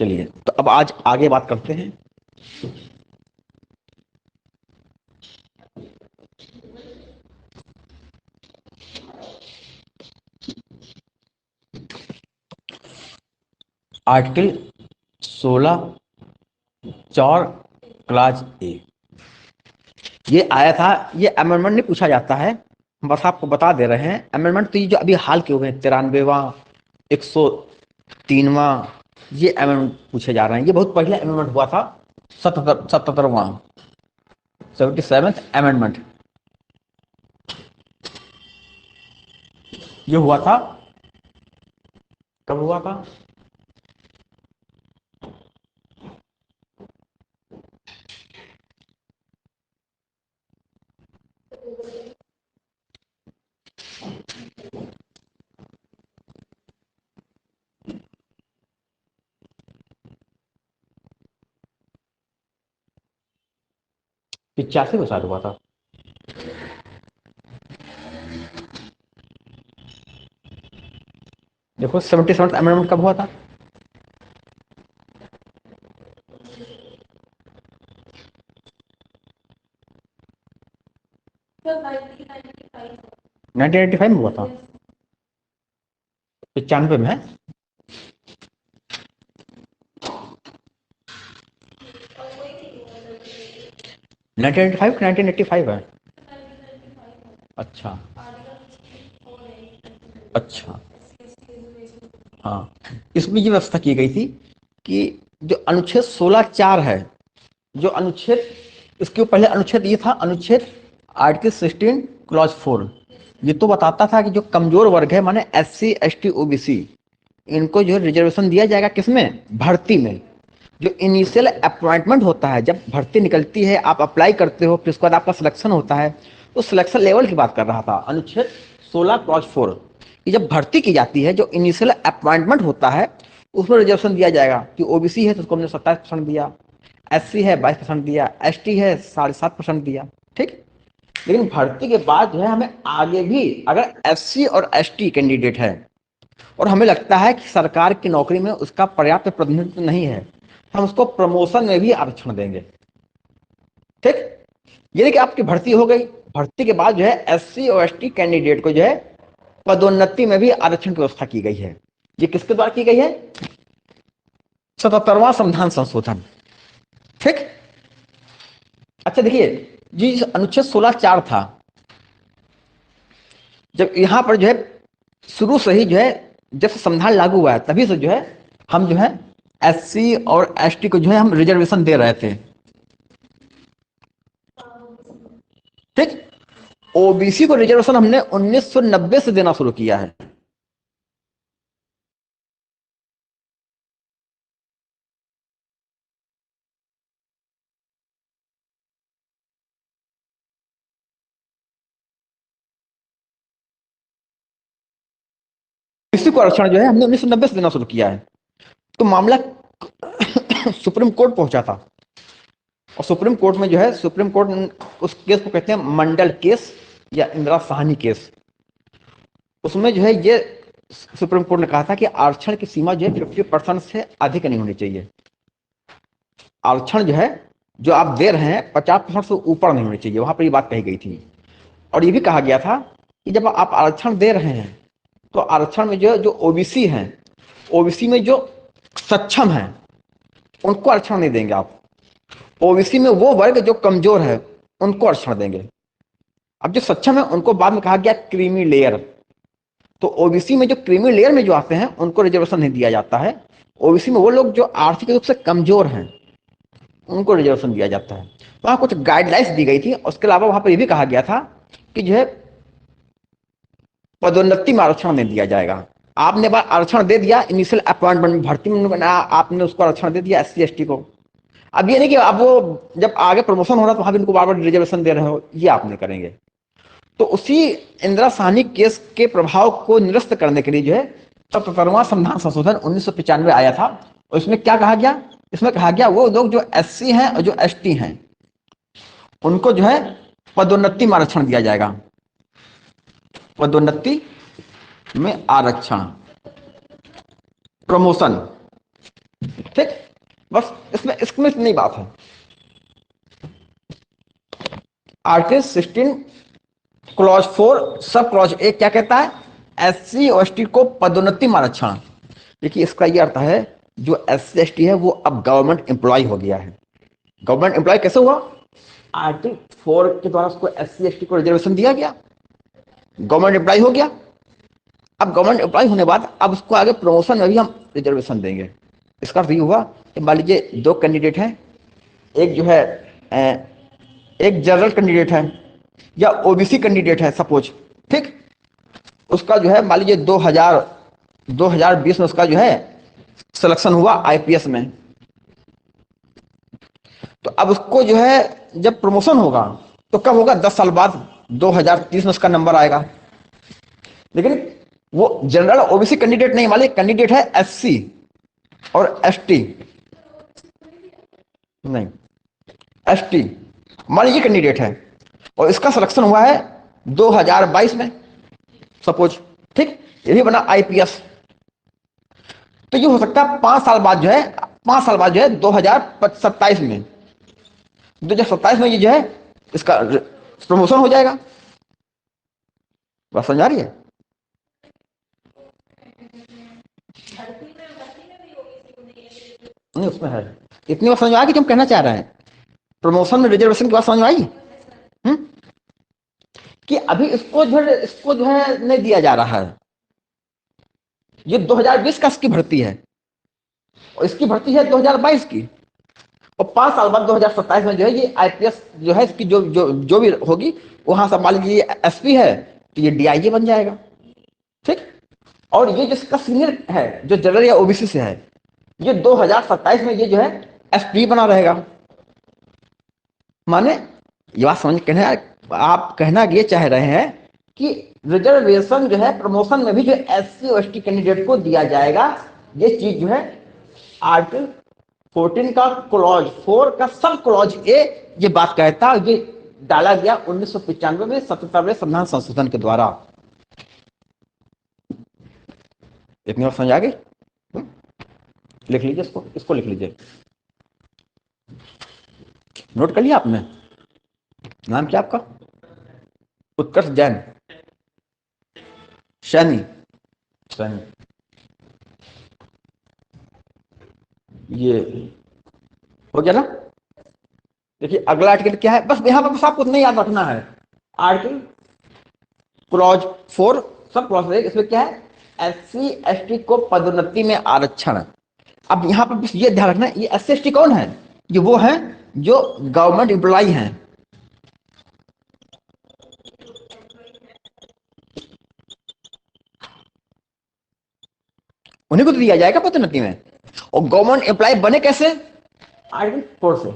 चलिए तो अब आज आगे बात करते हैं। आर्टिकल 16(4) क्लास ए, ये आया था, ये अमेंडमेंट नहीं पूछा जाता है, बस आपको बता दे रहे हैं। अमेंडमेंट तो ये जो अभी हाल के हुए 93वां 103वां ये अमेंडमेंट पूछे जा रहे हैं। ये बहुत पहले अमेंडमेंट हुआ था 77वां 77th अमेंडमेंट ये हुआ था, कब हुआ था? पिचासी में शायद हुआ था। देखो 77th अमेंडमेंट कब हुआ था? सर 1995 1985 में हुआ था। 95 में है। और वही थी 1985 1985 है। अच्छा अच्छा। हाँ, इसमें ये व्यवस्था की गई थी कि जो अनुच्छेद 16(4) है, जो अनुच्छेद, इसके पहले अनुच्छेद ये था, अनुच्छेद आर्टिकल 16 क्लॉज 4, ये तो बताता था कि जो कमजोर वर्ग है माने SC ST OBC, इनको जो रिजर्वेशन दिया जाएगा किसमें? भर्ती में। जो इनिशियल अपॉइंटमेंट होता है, जब भर्ती निकलती है, आप अप्लाई करते हो, फिर उसके बाद आपका सिलेक्शन होता है, तो सिलेक्शन लेवल की बात कर रहा था अनुच्छेद 16 क्लॉज 4 कि जब भर्ती की जाती है, जो इनिशियल अपॉइंटमेंट होता है, उसमें रिजर्वेशन दिया जाएगा कि OBC है तो उसको हमने 27% दिया, SC है 22% दिया, ST है 7.5% दिया, ठीक। लेकिन भर्ती के बाद जो है हमें आगे भी, अगर SC और ST कैंडिडेट है और हमें लगता है कि सरकार की नौकरी में उसका पर्याप्त प्रतिनिधित्व नहीं है, हम उसको प्रमोशन में भी आरक्षण देंगे, ठीक। ये कि आपकी भर्ती हो गई, भर्ती के बाद जो है SC और ST कैंडिडेट को जो है पदोन्नति में भी आरक्षण की व्यवस्था की गई है। ये किसके द्वारा की गई है? 77वां संविधान संशोधन, ठीक। अच्छा देखिए, जी अनुच्छेद 16(4) था, जब यहां पर जो है शुरू से ही जो है, जब से संविधान लागू हुआ है तभी से जो है हम जो है SC और ST को जो है हम रिजर्वेशन दे रहे थे, ठीक। OBC को रिजर्वेशन हमने 1990 से देना शुरू किया है। OBC को आरक्षण जो है हमने 1990 से देना शुरू किया है। तो मामला सुप्रीम कोर्ट पहुंचा था, और सुप्रीम कोर्ट में जो है, सुप्रीम कोर्ट उस केस को कहते हैं मंडल केस या इंदिरा साहनी केस। उसमें जो है ये सुप्रीम कोर्ट ने कहा था कि आरक्षण की सीमा जो है 50% से अधिक नहीं होनी चाहिए। आरक्षण जो है जो आप दे रहे हैं 50% से ऊपर नहीं होनी चाहिए, वहां पर ये बात कही गई थी। और ये भी कहा गया था कि जब आप आरक्षण दे रहे हैं तो आरक्षण में जो OBC हैं, OBC में जो सक्षम हैं उनको आरक्षण नहीं देंगे आप, OBC में वो वर्ग जो कमजोर है उनको आरक्षण देंगे। अब जो सक्षम है उनको बाद में कहा गया क्रीमी लेयर, तो OBC में जो क्रीमी लेयर में जो आते हैं उनको रिजर्वेशन नहीं दिया जाता है। OBC में वो लोग जो आर्थिक रूप से कमजोर हैं उनको रिजर्वेशन दिया जाता है। वहां कुछ गाइडलाइंस दी गई थी, उसके अलावा वहां पर यह भी कहा गया था कि जो है पदोन्नति में आरक्षण नहीं दिया जाएगा। आपने बार आरक्षण दे दिया इनिशियल अपॉइंटमेंट में, भर्ती में आपने उसको आरक्षण दे दिया SC ST को, अब ये नहीं कि आप वो जब आगे प्रमोशन हो रहा है तो वहां भी उनको बार बार रिजर्वेशन दे रहे हो, ये आप नहीं करेंगे। तो उसी इंदिरा साहनी केस के प्रभाव को निरस्त करने के लिए जो है 77वां संविधान संशोधन 1995 आया था। और इसमें क्या कहा गया? इसमें कहा गया वो लोग जो SC हैं और जो ST हैं उनको जो है पदोन्नति में आरक्षण दिया जाएगा, पदोन्नति में आरक्षण, प्रमोशन, ठीक। बस इसमें इतनी बात है। आर्टिकल 16 क्लॉज 4 सब क्लॉज 1 क्या कहता है? SC और ST को पदोन्नति में आरक्षण। देखिए इसका यह अर्थ है जो SC ST है वो अब गवर्नमेंट एम्प्लॉय हो गया है। गवर्नमेंट एम्प्लॉय कैसे हुआ? आर्टिकल 4 के द्वारा उसको SC ST को रिजर्वेशन दिया गया, गवर्नमेंट एम्प्लॉय हो गया। अब गवर्नमेंट एम्प्लॉय होने बाद अब उसको आगे प्रमोशन में भी हम रिजर्वेशन देंगे। इसका अर्थ ये हुआ कि मान लीजिए 2 कैंडिडेट हैं, एक जो है एक जनरल कैंडिडेट है या ओबीसी कैंडिडेट है सपोज, ठीक, उसका जो है मान लीजिए 2020 में उसका जो है सिलेक्शन हुआ आईपीएस में। तो अब उसको जो है जब प्रमोशन होगा तो कब होगा, 10 साल बाद 2030 में उसका नंबर आएगा। लेकिन वो जनरल ओबीसी कैंडिडेट नहीं, मान कैंडिडेट है एससी और एसटी, नहीं एसटी, मान लीजिए कैंडिडेट है और इसका सिलेक्शन हुआ है 2022 में सपोज, ठीक, ये भी बना आईपीएस। तो ये हो सकता है 5 साल बाद जो है, 5 साल बाद जो है 2027 में, 2027 में ये जो है इसका प्रमोशन हो जाएगा। बात समझ आ रही है? नहीं उसमें है, इतनी बात समझ में आ गई कि हम कहना चाह रहे हैं। प्रमोशन में रिजर्वेशन की बात समझ में आई? कि अभी इसको जो है नहीं दिया जा रहा है, ये 2020 का इसकी भर्ती है और इसकी भर्ती है 2022 की, और 5 साल बाद 2027 में जो है ये आईपीएस जो है इसकी जो भी होगी, वहां से मान लीजिए एसपी है तो ये डीआईजी बन जाएगा, ठीक। और ये जिसका सीनियर है जो जनरल या ओबीसी से है, ये 2027 में ये जो है एसपी बना रहेगा। माने ये बात समझ, कहना आप कहना ये चाह रहे हैं कि रिजर्वेशन जो है प्रमोशन में भी जो एससी और एसटी कैंडिडेट को दिया जाएगा। ये चीज जो है आर्टिकल 14 का क्लॉज 4 का सब क्लॉज ए ये बात कहता है। ये डाला गया 1995 में 77वें संविधान संशोधन के द्वारा। इतनी बात समझ आ गई? लिख लीजिए इसको लिख लीजिए। नोट कर लिया आपने? नाम क्या आपका? उत्कर्ष जैन, शैनी, शैनी। ये हो गया ना? देखिए अगला आर्टिकल क्या है, बस यहां पर बस आपको उतना याद रखना है। आर्टिकल क्लॉज 4 सब क्लॉज है, इसमें क्या है, एससी एसटी को पदोन्नति में आरक्षण। अब यहां पर बस ये ध्यान रखना, ये एससी एसटी कौन है? ये वो है जो गवर्नमेंट एम्प्लॉय हैं, उन्हीं को तो दिया जाएगा पदोन्नति में। और गवर्नमेंट एम्प्लॉय बने कैसे? आर्टिकल 4 से,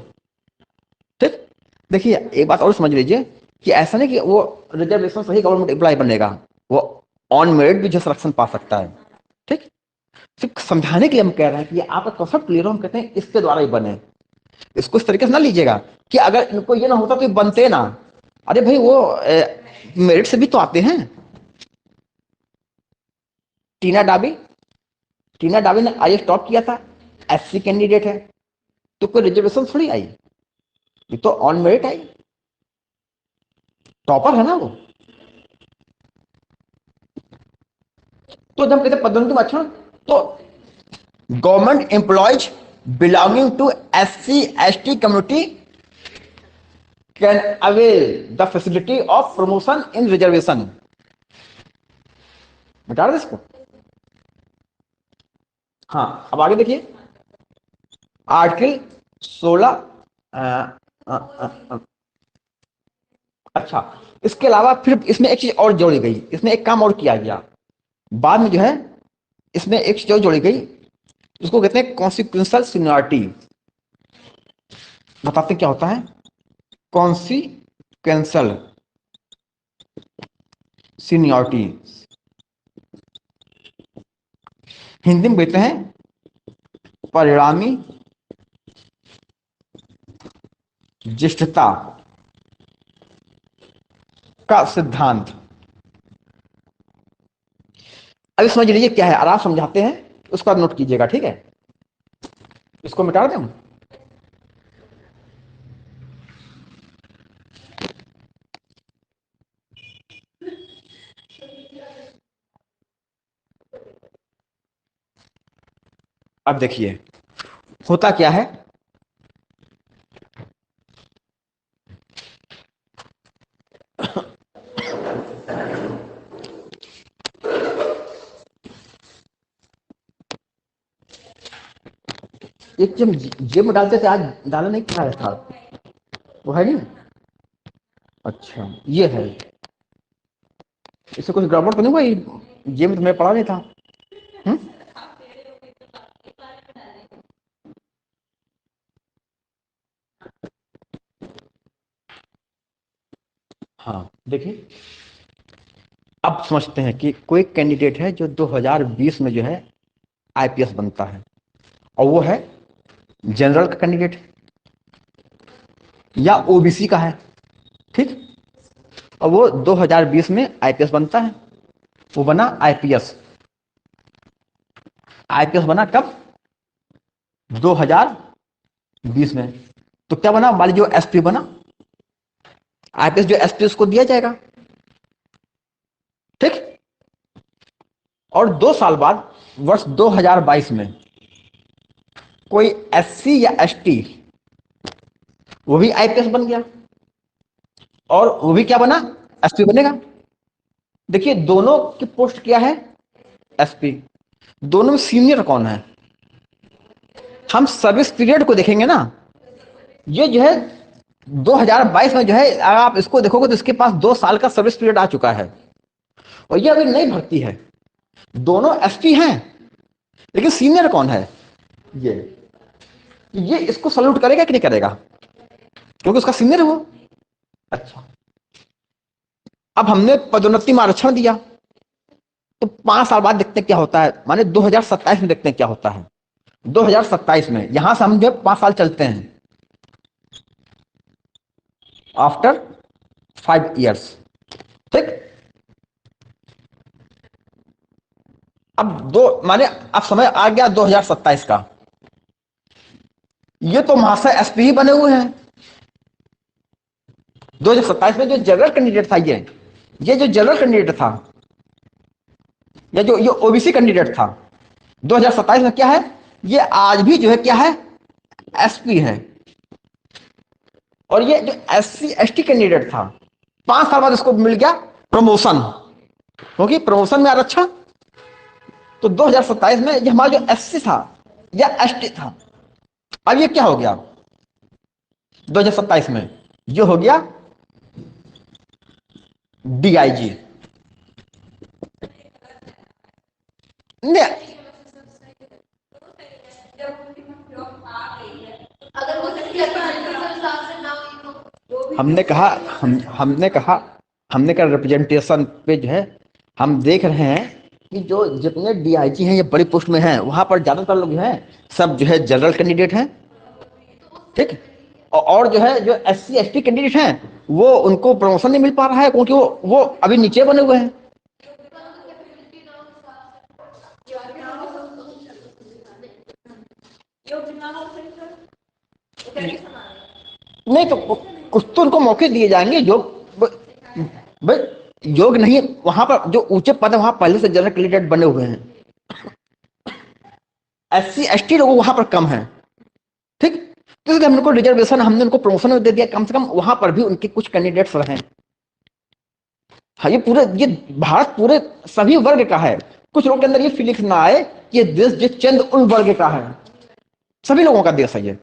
ठीक। देखिए एक बात और समझ लीजिए कि ऐसा नहीं कि वो रिजर्वेशन से ही गवर्नमेंट एम्प्लॉय बनेगा, वो ऑन मेरिट भी जो सिलेक्शन पा सकता है, ठीक। सिर्फ समझाने के लिए हम कह रहे हैं कि आपका कॉन्सेप्ट क्लियर हो, हम कहते हैं इसके द्वारा ही बने। इसको इस तरीके से ना लीजिएगा कि अगर इनको ये ना होता तो ये बनते ना। अरे भाई वो मेरिट से भी तो आते हैं। टीना डाबी, टीना डाबी ने आई टॉप किया था, एससी कैंडिडेट है, तो कोई रिजर्वेशन थोड़ी आई, ये तो ऑन मेरिट आई, टॉपर है ना वो। तो जब कहते पदोन्नति में आरक्षण, तो government employees belonging to SC ST community can avail the facility of promotion in reservation. बता रहे इसको? हाँ अब आगे देखिए आर्टिकल 16। अच्छा, इसके अलावा फिर इसमें एक चीज और जोड़ी गई, इसमें एक काम और किया गया बाद में जो है, इसमें एक चीज और जोड़ी गई, उसको कहते हैं कॉन्सिक्वेंशियल सीनियरिटी। बताते क्या होता है कॉन्सिक्वेंशियल सीनियरिटी? हिंदी में कहते हैं परिणामी ज्येष्ठता का सिद्धांत। अभी समझ लीजिए क्या है, आराम समझाते हैं, उसका नोट कीजिएगा, ठीक है। इसको मिटा दें हम। अब देखिए होता क्या है, एक जब जेब में डालते थे, आज डाला नहीं, क्या था वो, है नहीं। अच्छा ये है, इससे कुछ गड़बड़ तो नहीं हुआ, जेब में तुम्हें पड़ा नहीं था? हम्म? हाँ देखिए, अब समझते हैं कि कोई कैंडिडेट है जो 2020 में जो है आईपीएस बनता है, और वो है जनरल का कैंडिडेट या ओबीसी का है, ठीक। और वो 2020 में आईपीएस बनता है, वो बना आईपीएस। आईपीएस बना कब? 2020 में। तो क्या बना, मान लीजिए एसपी बना, आईपीएस जो एसपी उसको दिया जाएगा, ठीक। और 2 साल बाद वर्ष 2022 में कोई एससी या एसटी वो भी आईपीएस बन गया, और वो भी क्या बना, एसपी बनेगा। देखिए दोनों की पोस्ट क्या है, एसपी। दोनों में सीनियर कौन है? हम सर्विस पीरियड को देखेंगे ना। ये जो है 2022 में जो है, अगर आप इसको देखोगे तो इसके पास 2 साल का सर्विस पीरियड आ चुका है, और ये अभी नई भर्ती है। दोनों एसपी हैं, लेकिन सीनियर कौन है? ये इसको सल्यूट करेगा कि नहीं करेगा, क्योंकि उसका सीनियर है वो। अच्छा, अब हमने पदोन्नति में आरक्षण दिया, तो 5 साल बाद देखते हैं क्या होता है, माने 2027 में देखते हैं क्या होता है। 2027 में यहां से हम जो 5 साल चलते हैं, आफ्टर 5 years, ठीक। अब दो माने अब समय आ गया 2027 का। ये तो महाशय एसपी ही बने हुए हैं। 2027 में जो जनरल कैंडिडेट था, ये जो जनरल कैंडिडेट था, या जो ये ओबीसी कैंडिडेट था, 2027 में क्या है, ये आज भी जो है क्या है, एसपी है। और ये जो एससी एसटी कैंडिडेट था, 5 साल बाद इसको मिल गया प्रमोशन, क्योंकि प्रमोशन में आरक्षण। तो 2027 में ये हमारा जो एससी था या एसटी था, अब ये क्या हो गया 2027 में, ये हो गया डीआईजी। अगर वो सच्ची हिसाब से ना हुई तो हमने कहा हमने कहा रिप्रेजेंटेशन पे जो है हम देख रहे हैं कि जो जितने डीआईजी हैं, ये बड़ी पोस्ट में हैं, वहां पर ज्यादातर लोग जो हैं सब जो है जनरल कैंडिडेट हैं, ठीक। और जो है जो एससी एसटी कैंडिडेट हैं, वो उनको प्रमोशन नहीं मिल पा रहा है, क्योंकि वो अभी नीचे बने हुए हैं। नहीं तो कुछ तो उनको मौके दिए जाएंगे जो भाई योग नहीं, वहां पर जो ऊंचे पद है वहां पहले से जनरल कैंडिडेट बने हुए हैं। एससी एसटी लोग वहां पर कम है, ठीक। तो इसलिए हमने उनको रिजर्वेशन, हमने उनको प्रमोशन दे दिया, कम से कम वहां पर भी उनके कुछ कैंडिडेट्स रहे। हाँ, ये भारत पूरे सभी वर्ग का है। कुछ लोगों के अंदर ये फीलिंग्स ना आए कि ये देश जिस चंद उन वर्ग का है, सभी लोगों का देश है ये।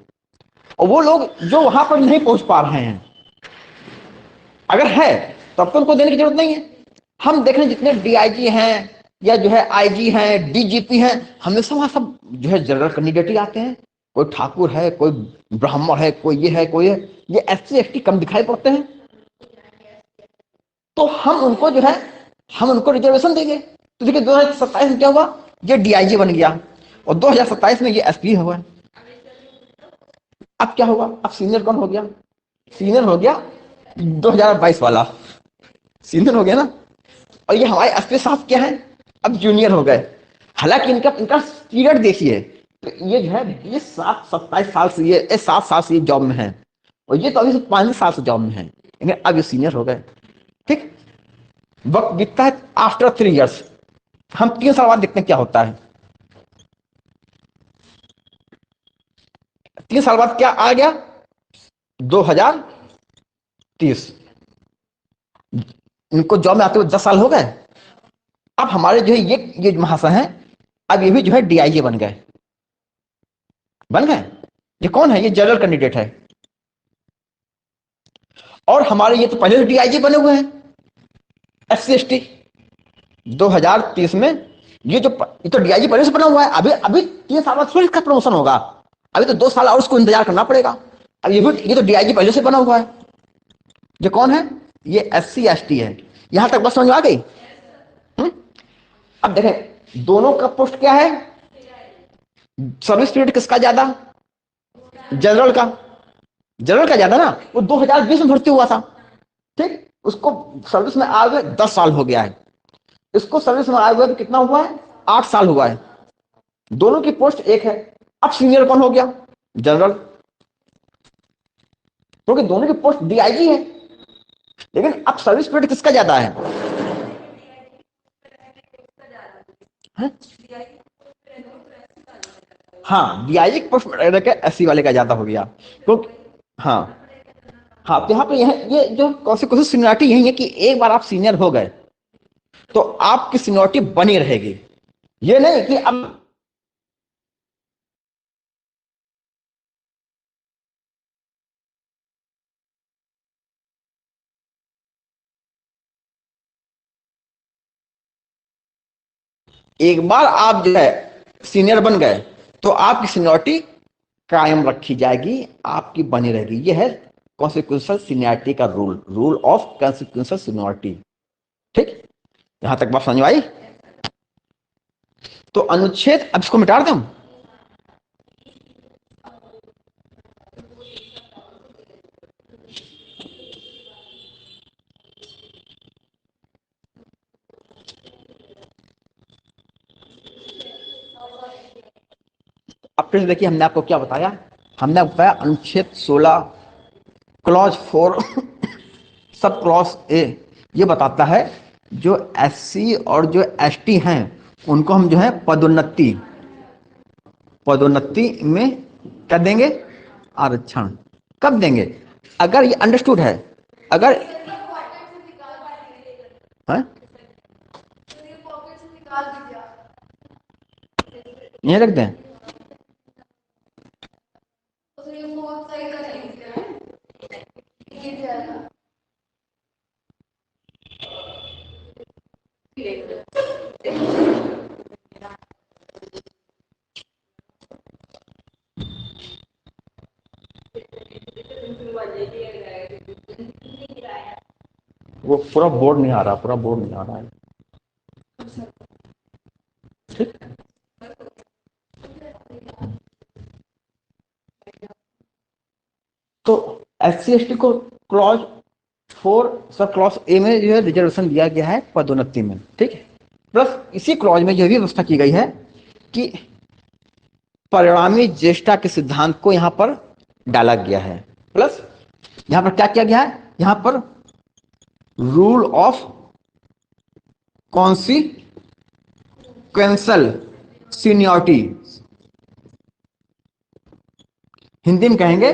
और वो लोग जो वहां पर नहीं पहुंच पा रहे हैं, अगर है तो अब तो उनको देने की जरूरत नहीं है। हम देख रहे हैं जितने डीआईजी हैं या जो है आईजी हैं, डीजीपी हैं, हमेशा वहां सब जो है जनरल कैंडिडेट ही आते हैं। कोई ठाकुर है, कोई ब्राह्मण है, कोई ये है, कोई है। ये एससी एसटी कम दिखाई पड़ते हैं, तो हम उनको जो है हम उनको रिजर्वेशन देंगे। तो देखिए 2027 में क्या हुआ, ये डीआईजी बन गया, और 2027 में ये एसपी हुआ। अब क्या होगा, अब सीनियर कौन हो गया, सीनियर हो गया 2022 वाला, सीनियर हो गया ना। और ये हमारे एसपी साहब क्या है, अब जूनियर हो गए। हालांकि इनका इनका पीरियड देखिए, तो ये जो है ये 27 साल से ये 7 साल से ये जॉब में है, और ये तो अभी से 5 साल से जॉब में है, लेकिन अब ये सीनियर हो गए, ठीक। वक्त बीतता है आफ्टर 3 years, हम 3 साल बाद देखते हैं क्या होता है। 3 साल बाद क्या आ गया, 2030। इनको जॉब में आते हुए 10 साल हो गए। अब हमारे जो है ये महाशय हैं, अब ये भी जो है डीआईजी बन गए। बन गए। ये कौन है? ये जनरल कैंडिडेट है। और हमारे ये तो पहले से डीआईजी बने हुए हैं एससी एसटी 2030 में। ये तो डीआईजी पहले से बना हुआ है। अभी अभी 3 साल बाद फिर इसका प्रमोशन होगा। अभी तो 2 साल और उसको इंतजार करना पड़ेगा। अब ये तो डीआईजी पहले से बना हुआ है। ये कौन है? ये एससी एसटी है। यहां तक बस समझ में आ गई? अब देखें दोनों का पोस्ट क्या है। सर्विस पीरियड किसका ज्यादा? जनरल का। जनरल का ज्यादा ना, वो 2020 में भर्ती हुआ था। ठीक, उसको सर्विस में आए हुए 10 साल हो गया है। इसको सर्विस में आए हुए कितना हुआ है? 8 साल हुआ है। दोनों की पोस्ट एक है। अब सीनियर कौन हो गया? जनरल, क्योंकि दोनों की पोस्ट डीआईजी है। लेकिन अब सर्विस पीरियड किसका ज्यादा है? हाँ, डीआईजी की पोस्ट एससी वाले का ज्यादा हो गया। क्योंकि हाँ हाँ, तो यहाँ पे ये जो कॉन्सिक्वेंस सीनियरिटी यही है कि एक बार आप सीनियर हो गए तो आपकी सीनियरिटी बनी रहेगी। ये नहीं कि अब एक बार आप जो है सीनियर बन गए तो आपकी सीनियरिटी कायम रखी जाएगी, आपकी बनी रहेगी। ये है कॉन्सिक्वेंशियल सीनियरिटी का रूल ऑफ कॉन्सिक्वेंशियल सीनियरिटी। ठीक, यहां तक बात समझ में आई? तो अनुच्छेद, अब इसको मिटा दें। अब फिर से देखिए हमने आपको क्या बताया। हमने आपको बताया अनुच्छेद 16 क्लॉज 4 सब क्लॉज ए ये बताता है जो एससी और जो एसटी हैं उनको हम जो है पदोन्नति में क्या देंगे? आरक्षण। कब देंगे? अगर ये अंडरस्टूड है। अगर है? यहीं रख दें। वो पूरा बोर्ड नहीं आ रहा, पूरा बोर्ड नहीं आ रहा है। ठीक, तो एससी एसटी को क्लॉज 4 सब क्लॉज ए में जो है रिजर्वेशन दिया गया है पदोन्नति में। ठीक है, प्लस इसी क्लॉज में यह भी व्यवस्था की गई है कि परिणामी ज्येष्ठता के सिद्धांत को यहां पर डाला गया है। प्लस यहां पर क्या किया गया है? यहां पर rule of consequential seniority, Hindi में कहेंगे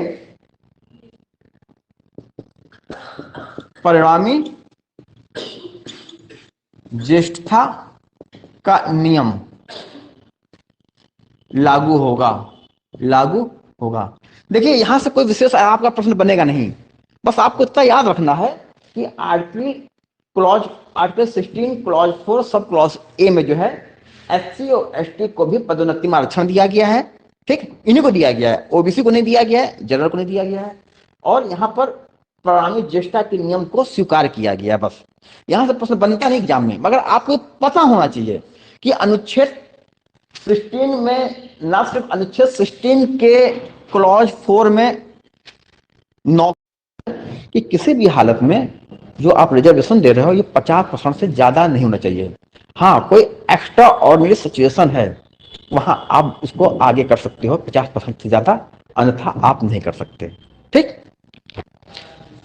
परिणामी ज्येष्ठता का नियम लागू होगा। देखिए यहां से कोई विशेष आपका प्रश्न बनेगा नहीं। बस आपको इतना याद रखना है कि article 16 clause 4 sub clause A में जो है एससी और एसटी को भी पदोन्नति में आरक्षण दिया गया है। ठीक, इन्हीं को दिया गया है, ओबीसी को नहीं दिया गया है, जनरल को नहीं दिया गया है। और यहाँ पर परिणामी ज्येष्ठता के नियम को स्वीकार किया गया। बस यहां से प्रश्न बनता नहीं एग्जाम में, मगर आपको पता होना चाहिए कि अनुच्छेद 16 में, ना सिर्फ अनुच्छेद 16 के क्लॉज 4 में नौ कि किसी भी हालत में जो आप रिजर्वेशन दे रहे हो ये 50% से ज्यादा नहीं होना चाहिए। हाँ, कोई एक्स्ट्रा ऑर्डिनरी सिचुएशन है वहां आप उसको आगे कर सकते हो 50% से ज्यादा, अन्यथा आप नहीं कर सकते। ठीक,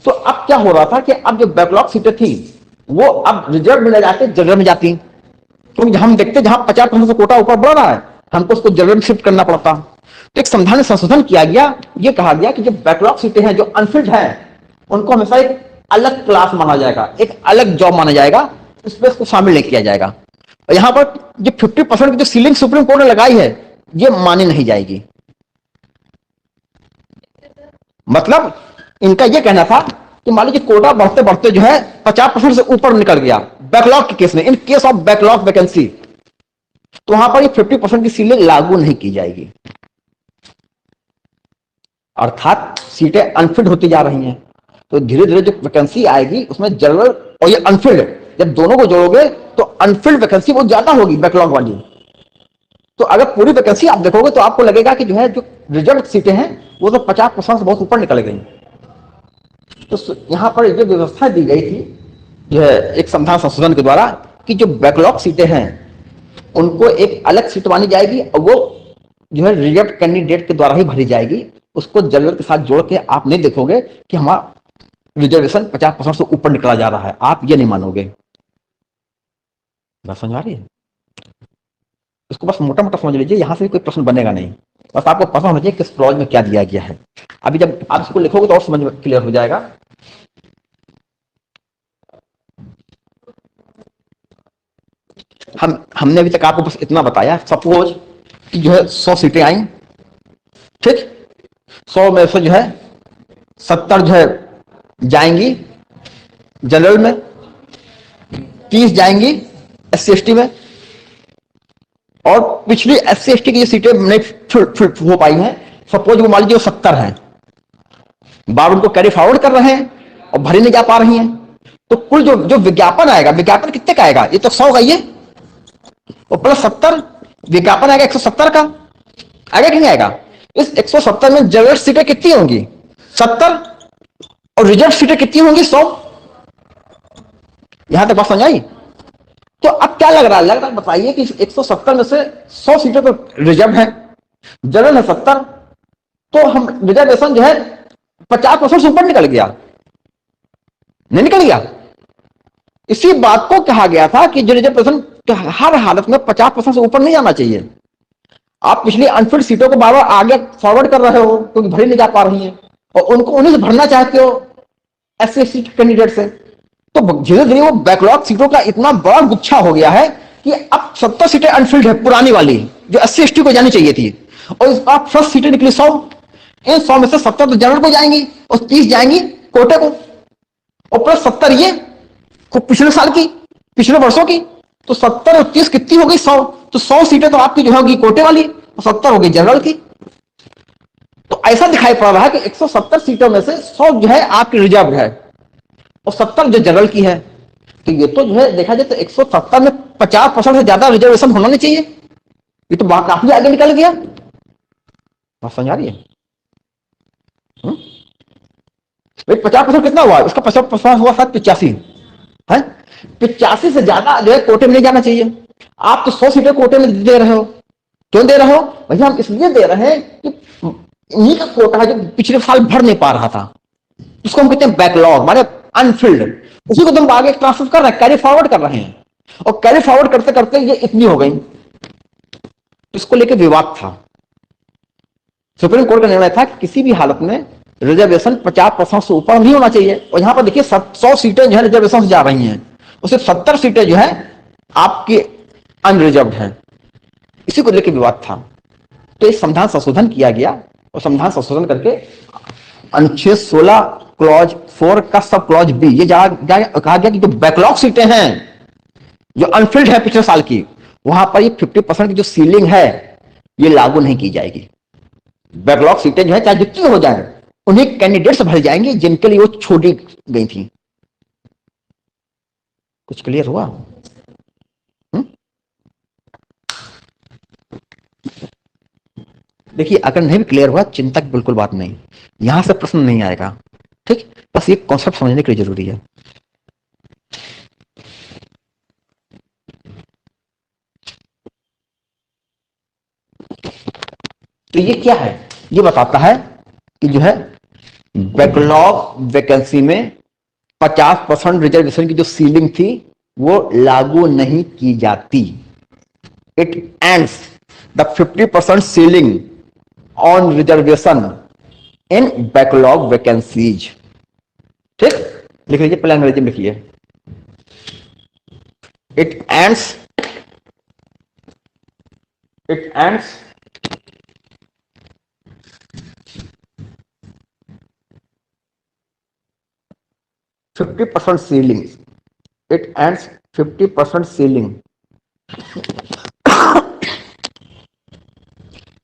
तो अब क्या हो रहा था कि अब जो बैकलॉग सीटें थी वो अब रिजर्व में ले जाके जनरल में जाती, क्योंकि हम देखते जहां 50% से कोटा ऊपर बढ़ रहा है हमको उसको जनरल में शिफ्ट करना पड़ता। तो एक संविधान में संशोधन किया गया, ये कहा गया कि जो बैकलॉग सीटें हैं जो अनफिल्ड हैं उनको हमेशा एक अलग क्लास माना जाएगा, एक अलग जॉब माना जाएगा, इसमें इसको शामिल नहीं किया जाएगा। और यहां पर जो 50% की जो सीलिंग सुप्रीम कोर्ट ने लगाई है ये मानी नहीं जाएगी। मतलब इनका यह कहना था कि मान लीजिए कोटा बढ़ते बढ़ते जो है 50% से ऊपर निकल गया बैकलॉग के केस में, in case of backlog vacancy, तो वहां पर ये 50% की सीलिंग लागू नहीं की जाएगी। अर्थात सीटें अनफिल्ड होती जा रही हैं, तो धीरे धीरे जो वैकेंसी आएगी उसमें जनरल और ये अनफिल्ड, जब दोनों को जोड़ोगे तो अनफिल्ड वैकेंसी बहुत ज्यादा होगी बैकलॉग वाली। तो अगर पूरी वैकेंसी आप देखोगे तो आपको लगेगा कि जो है जो रिजर्व सीटें हैं वो तो 50% से बहुत ऊपर निकल गई। तो यहां पर जो व्यवस्था दी गई थी जो है एक संविधान संशोधन के द्वारा कि जो बैकलॉग सीटें हैं उनको एक अलग सीट मानी जाएगी और वो जो है रिजर्व कैंडिडेट के द्वारा ही भरी जाएगी। उसको जनरल के साथ जोड़ के आप नहीं देखोगे कि हमारा रिजर्वेशन 50% से ऊपर निकला जा रहा है, आप ये नहीं मानोगे। बात समझ आ रही है? इसको बस मोटा मोटा समझ लीजिए, यहां से कोई प्रश्न बनेगा नहीं, बस आपको पता होना चाहिए किस क्लॉज में क्या दिया गया है। अभी जब आप इसको लिखोगे तो और समझ में क्लियर हो जाएगा। हमने अभी तक आपको बस इतना बताया, सपोज कि जो है 100 सीटें आई, ठीक, 100 में से जो है 70 जो है जाएंगी जनरल में, 30 जाएंगी SC/ST में, और पिछली SC/ST की जो सीटें नहीं हो पाई हैं, सपोज वो मान लीजिए 70 हैं, बार उनको कैरी फॉरवर्ड कर रहे हैं और भरी नहीं जा पा रही हैं, तो कुल जो जो विज्ञापन आएगा, विज्ञापन कितने का आएगा? ये तो 100 का, ये और प्लस 70 विज्ञापन आएगा 170 का, आएगा कि नहीं आएगा? इस 170 में जनरल सीटें कितनी होंगी? 70, और रिजर्व सीटें कितनी होंगी? 100। यहां तक बात समझ आई? तो अब क्या लग रहा है बताइए कि 170 में से 100 सीटें तो रिजर्व है, जनरल है 70, तो हम रिजर्वेशन जो है 50% से ऊपर निकल गया, नहीं निकल गया? इसी बात को कहा गया था कि जो रिजर्वेशन हर हालत में 50% से ऊपर नहीं जाना चाहिए। आप पिछली अनफिल्ड सीटों को बार बार आगे फॉरवर्ड कर रहे हो क्योंकि भरी नहीं जा पा रही हैं, और उनको उन्हीं से भरना चाहते हो SC/ST कैंडिडेट से, तो धीरे धीरे वो बैकलॉग सीटों का इतना बड़ा गुच्छा हो गया है कि अब 70 सीटें अनफिल्ड है पुरानी वाली जो SC/ST को जानी चाहिए थी, और इस बार फर्स्ट सीटें निकली 100। इन 100 में से 70 तो जनरल को जाएंगी और 30 जाएंगी कोटे को, और प्लस 70 ये पिछले साल की, पिछले वर्षों की, तो 70 और 30 कितनी हो गई? 100। तो 100 सीटें तो आपकी जो होगी कोटे वाली और 70 हो गई जनरल की। तो ऐसा दिखाई पड़ रहा है कि 170 सीटों में से 100 जो है आपकी रिजर्व है और 70 जो जनरल की है। तो ये तो जो है देखा जाए तो 170 में 50% से ज्यादा रिजर्वेशन होना नहीं चाहिए, ये तो काफी आगे निकल गया। बात समझ आ रही है? 50% कितना हुआ? इसका 50% हुआ शायद 85 है, 85 से ज्यादा जो है कोटे में नहीं जाना चाहिए। आप तो 100 सीटें कोटे में दे रहे हो, क्यों दे रहे हो भैया? हम इसलिए दे रहे हैं कि इन्हीं का कोटा जो पिछले साल भर नहीं पा रहा था, उसको हम कहते हैं बैकलॉग, माने अनफिल्ड, उसी को तुम आगे ट्रांसफर कर रहे हैं, कैरी फॉरवर्ड कर रहे हैं, और कैरी फॉरवर्ड करते करते ये इतनी हो गई। इसको लेकर विवाद था, सुप्रीम कोर्ट का निर्णय था कि किसी भी हालत में रिजर्वेशन 50% से ऊपर नहीं होना चाहिए। और यहां पर देखिए 100 सीटें जो है रिजर्वेशन से जा रही हैं, उससे 70 सीटें जो है आपकी अनरिजर्व हैं, इसी को लेकर विवाद था। तो इस संविधान संशोधन किया गया, और संविधान संशोधन करके अनुच्छेद 16 क्लॉज 4 का सब क्लॉज बी ये कहा गया कि जो बैकलॉग सीटें हैं जो अनफिल्ड है पिछले साल की, वहां पर ये 50% की जो सीलिंग है ये लागू नहीं की जाएगी। बैकलॉग सीटें जो है चाहे जितनी हो जाए उन्हीं कैंडिडेट्स भर जाएंगे जिनके लिए वो छोड़ी गई थी। कुछ क्लियर हुआ? देखिए अगर नहीं भी क्लियर हुआ चिंता की बिल्कुल बात नहीं, यहां से प्रश्न नहीं आएगा, ठीक, बस ये कॉन्सेप्ट समझने के लिए जरूरी है। तो ये क्या है? ये बताता है कि जो है बैकलॉग वैकेंसी में 50% रिजर्वेशन की जो सीलिंग थी वो लागू नहीं की जाती। It ends the 50% ceiling on reservation in backlog vacancies. ठीक, लिख लीजिए, पहले अंग्रेजी में लिखिए। It ends 50% ceiling. It ends 50% ceiling.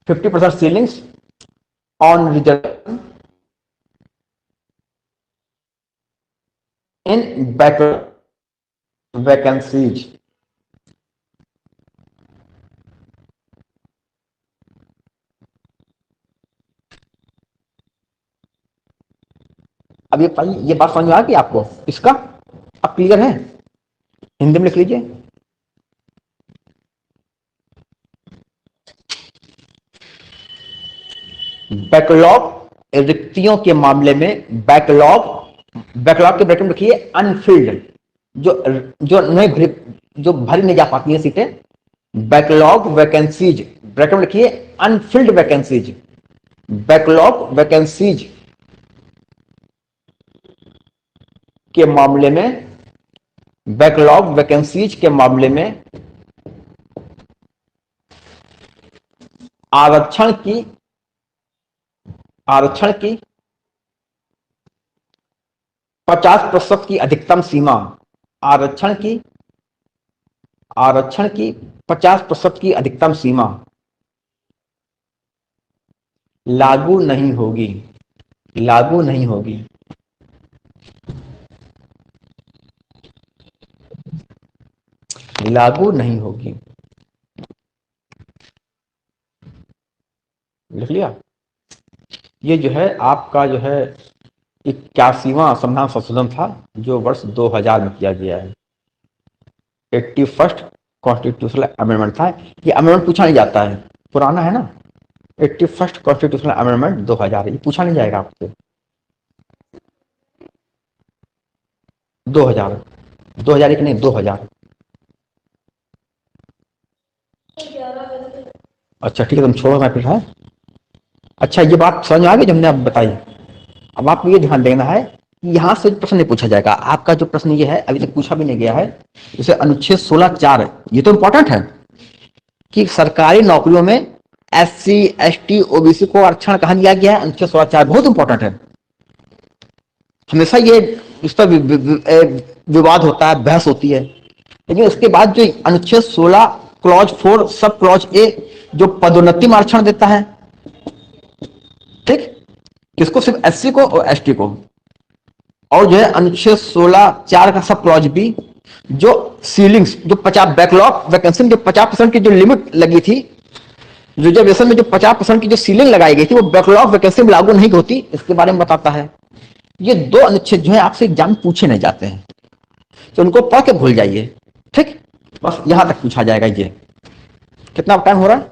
50% ceilings on reservation in backlog vacancies. अब ये बात समझ में आ गई आपको इसका? अब क्लियर है? हिंदी में लिख लीजिए। बैकलॉग रिक्तियों के मामले में बैकलॉग के ब्रैकेट में लिखिए अनफिल्ड, जो नहीं जो भरी नहीं जा पाती है सीटें। बैकलॉग वैकेंसीज ब्रैकेट में लिखिए अनफिल्ड वैकेंसीज। बैकलॉग वैकेंसीज के मामले में, बैकलॉग वैकेंसीज के मामले में आरक्षण की 50% की अधिकतम सीमा, आरक्षण की 50% की अधिकतम सीमा लागू नहीं होगी। लागू नहीं होगी। लागू नहीं होगी। लिख लिया? ये जो है आपका जो है 81वां संविधान संशोधन था जो वर्ष 2000 में किया गया है। 81st कॉन्स्टिट्यूशनल अमेंडमेंट था। ये अमेंडमेंट पूछा नहीं जाता है, पुराना है ना। 81st कॉन्स्टिट्यूशनल अमेंडमेंट 2000, ये पूछा नहीं जाएगा आपसे। 2001 नहीं, 2000। अच्छा ठीक है, तुम छोड़ो, मैं फिर है। अच्छा ये बात समझ में आ गई जो हमने अब बताई। अब आपको ये ध्यान देना है कि यहाँ से प्रश्न नहीं पूछा जाएगा। आपका जो प्रश्न ये है अभी तक पूछा भी नहीं गया है, जैसे अनुच्छेद 16(4), ये तो इंपॉर्टेंट है कि सरकारी नौकरियों में SC ST OBC को आरक्षण कहाँ दिया गया है। अनुच्छेद 16(4) बहुत इंपॉर्टेंट है। हमेशा ये इस पर विवाद होता है, बहस होती है। लेकिन उसके बाद जो अनुच्छेद 16 क्लॉज 4 सब क्लॉज ए जो पदोन्नति में आरक्षण देता है, ठीक, किसको? सिर्फ SC को और ST को। और जो है अनुच्छेद 16(4) का सब क्लॉज बी जो सीलिंग्स, जो 50 बैकलॉग वैकेंसी में जो 50% की जो लिमिट लगी थी, रिजर्वेशन में जो 50% की जो सीलिंग लगाई गई थी, वो बैकलॉग वैकेंसी में लागू नहीं होती, इसके बारे में बताता है। ये दो अनुच्छेद जो है आपसे एग्जाम में पूछे नहीं जाते हैं, तो उनको पढ़ के भूल जाइए, ठीक। बस यहां तक पूछा जाएगा। ये कितना टाइम हो रहा है?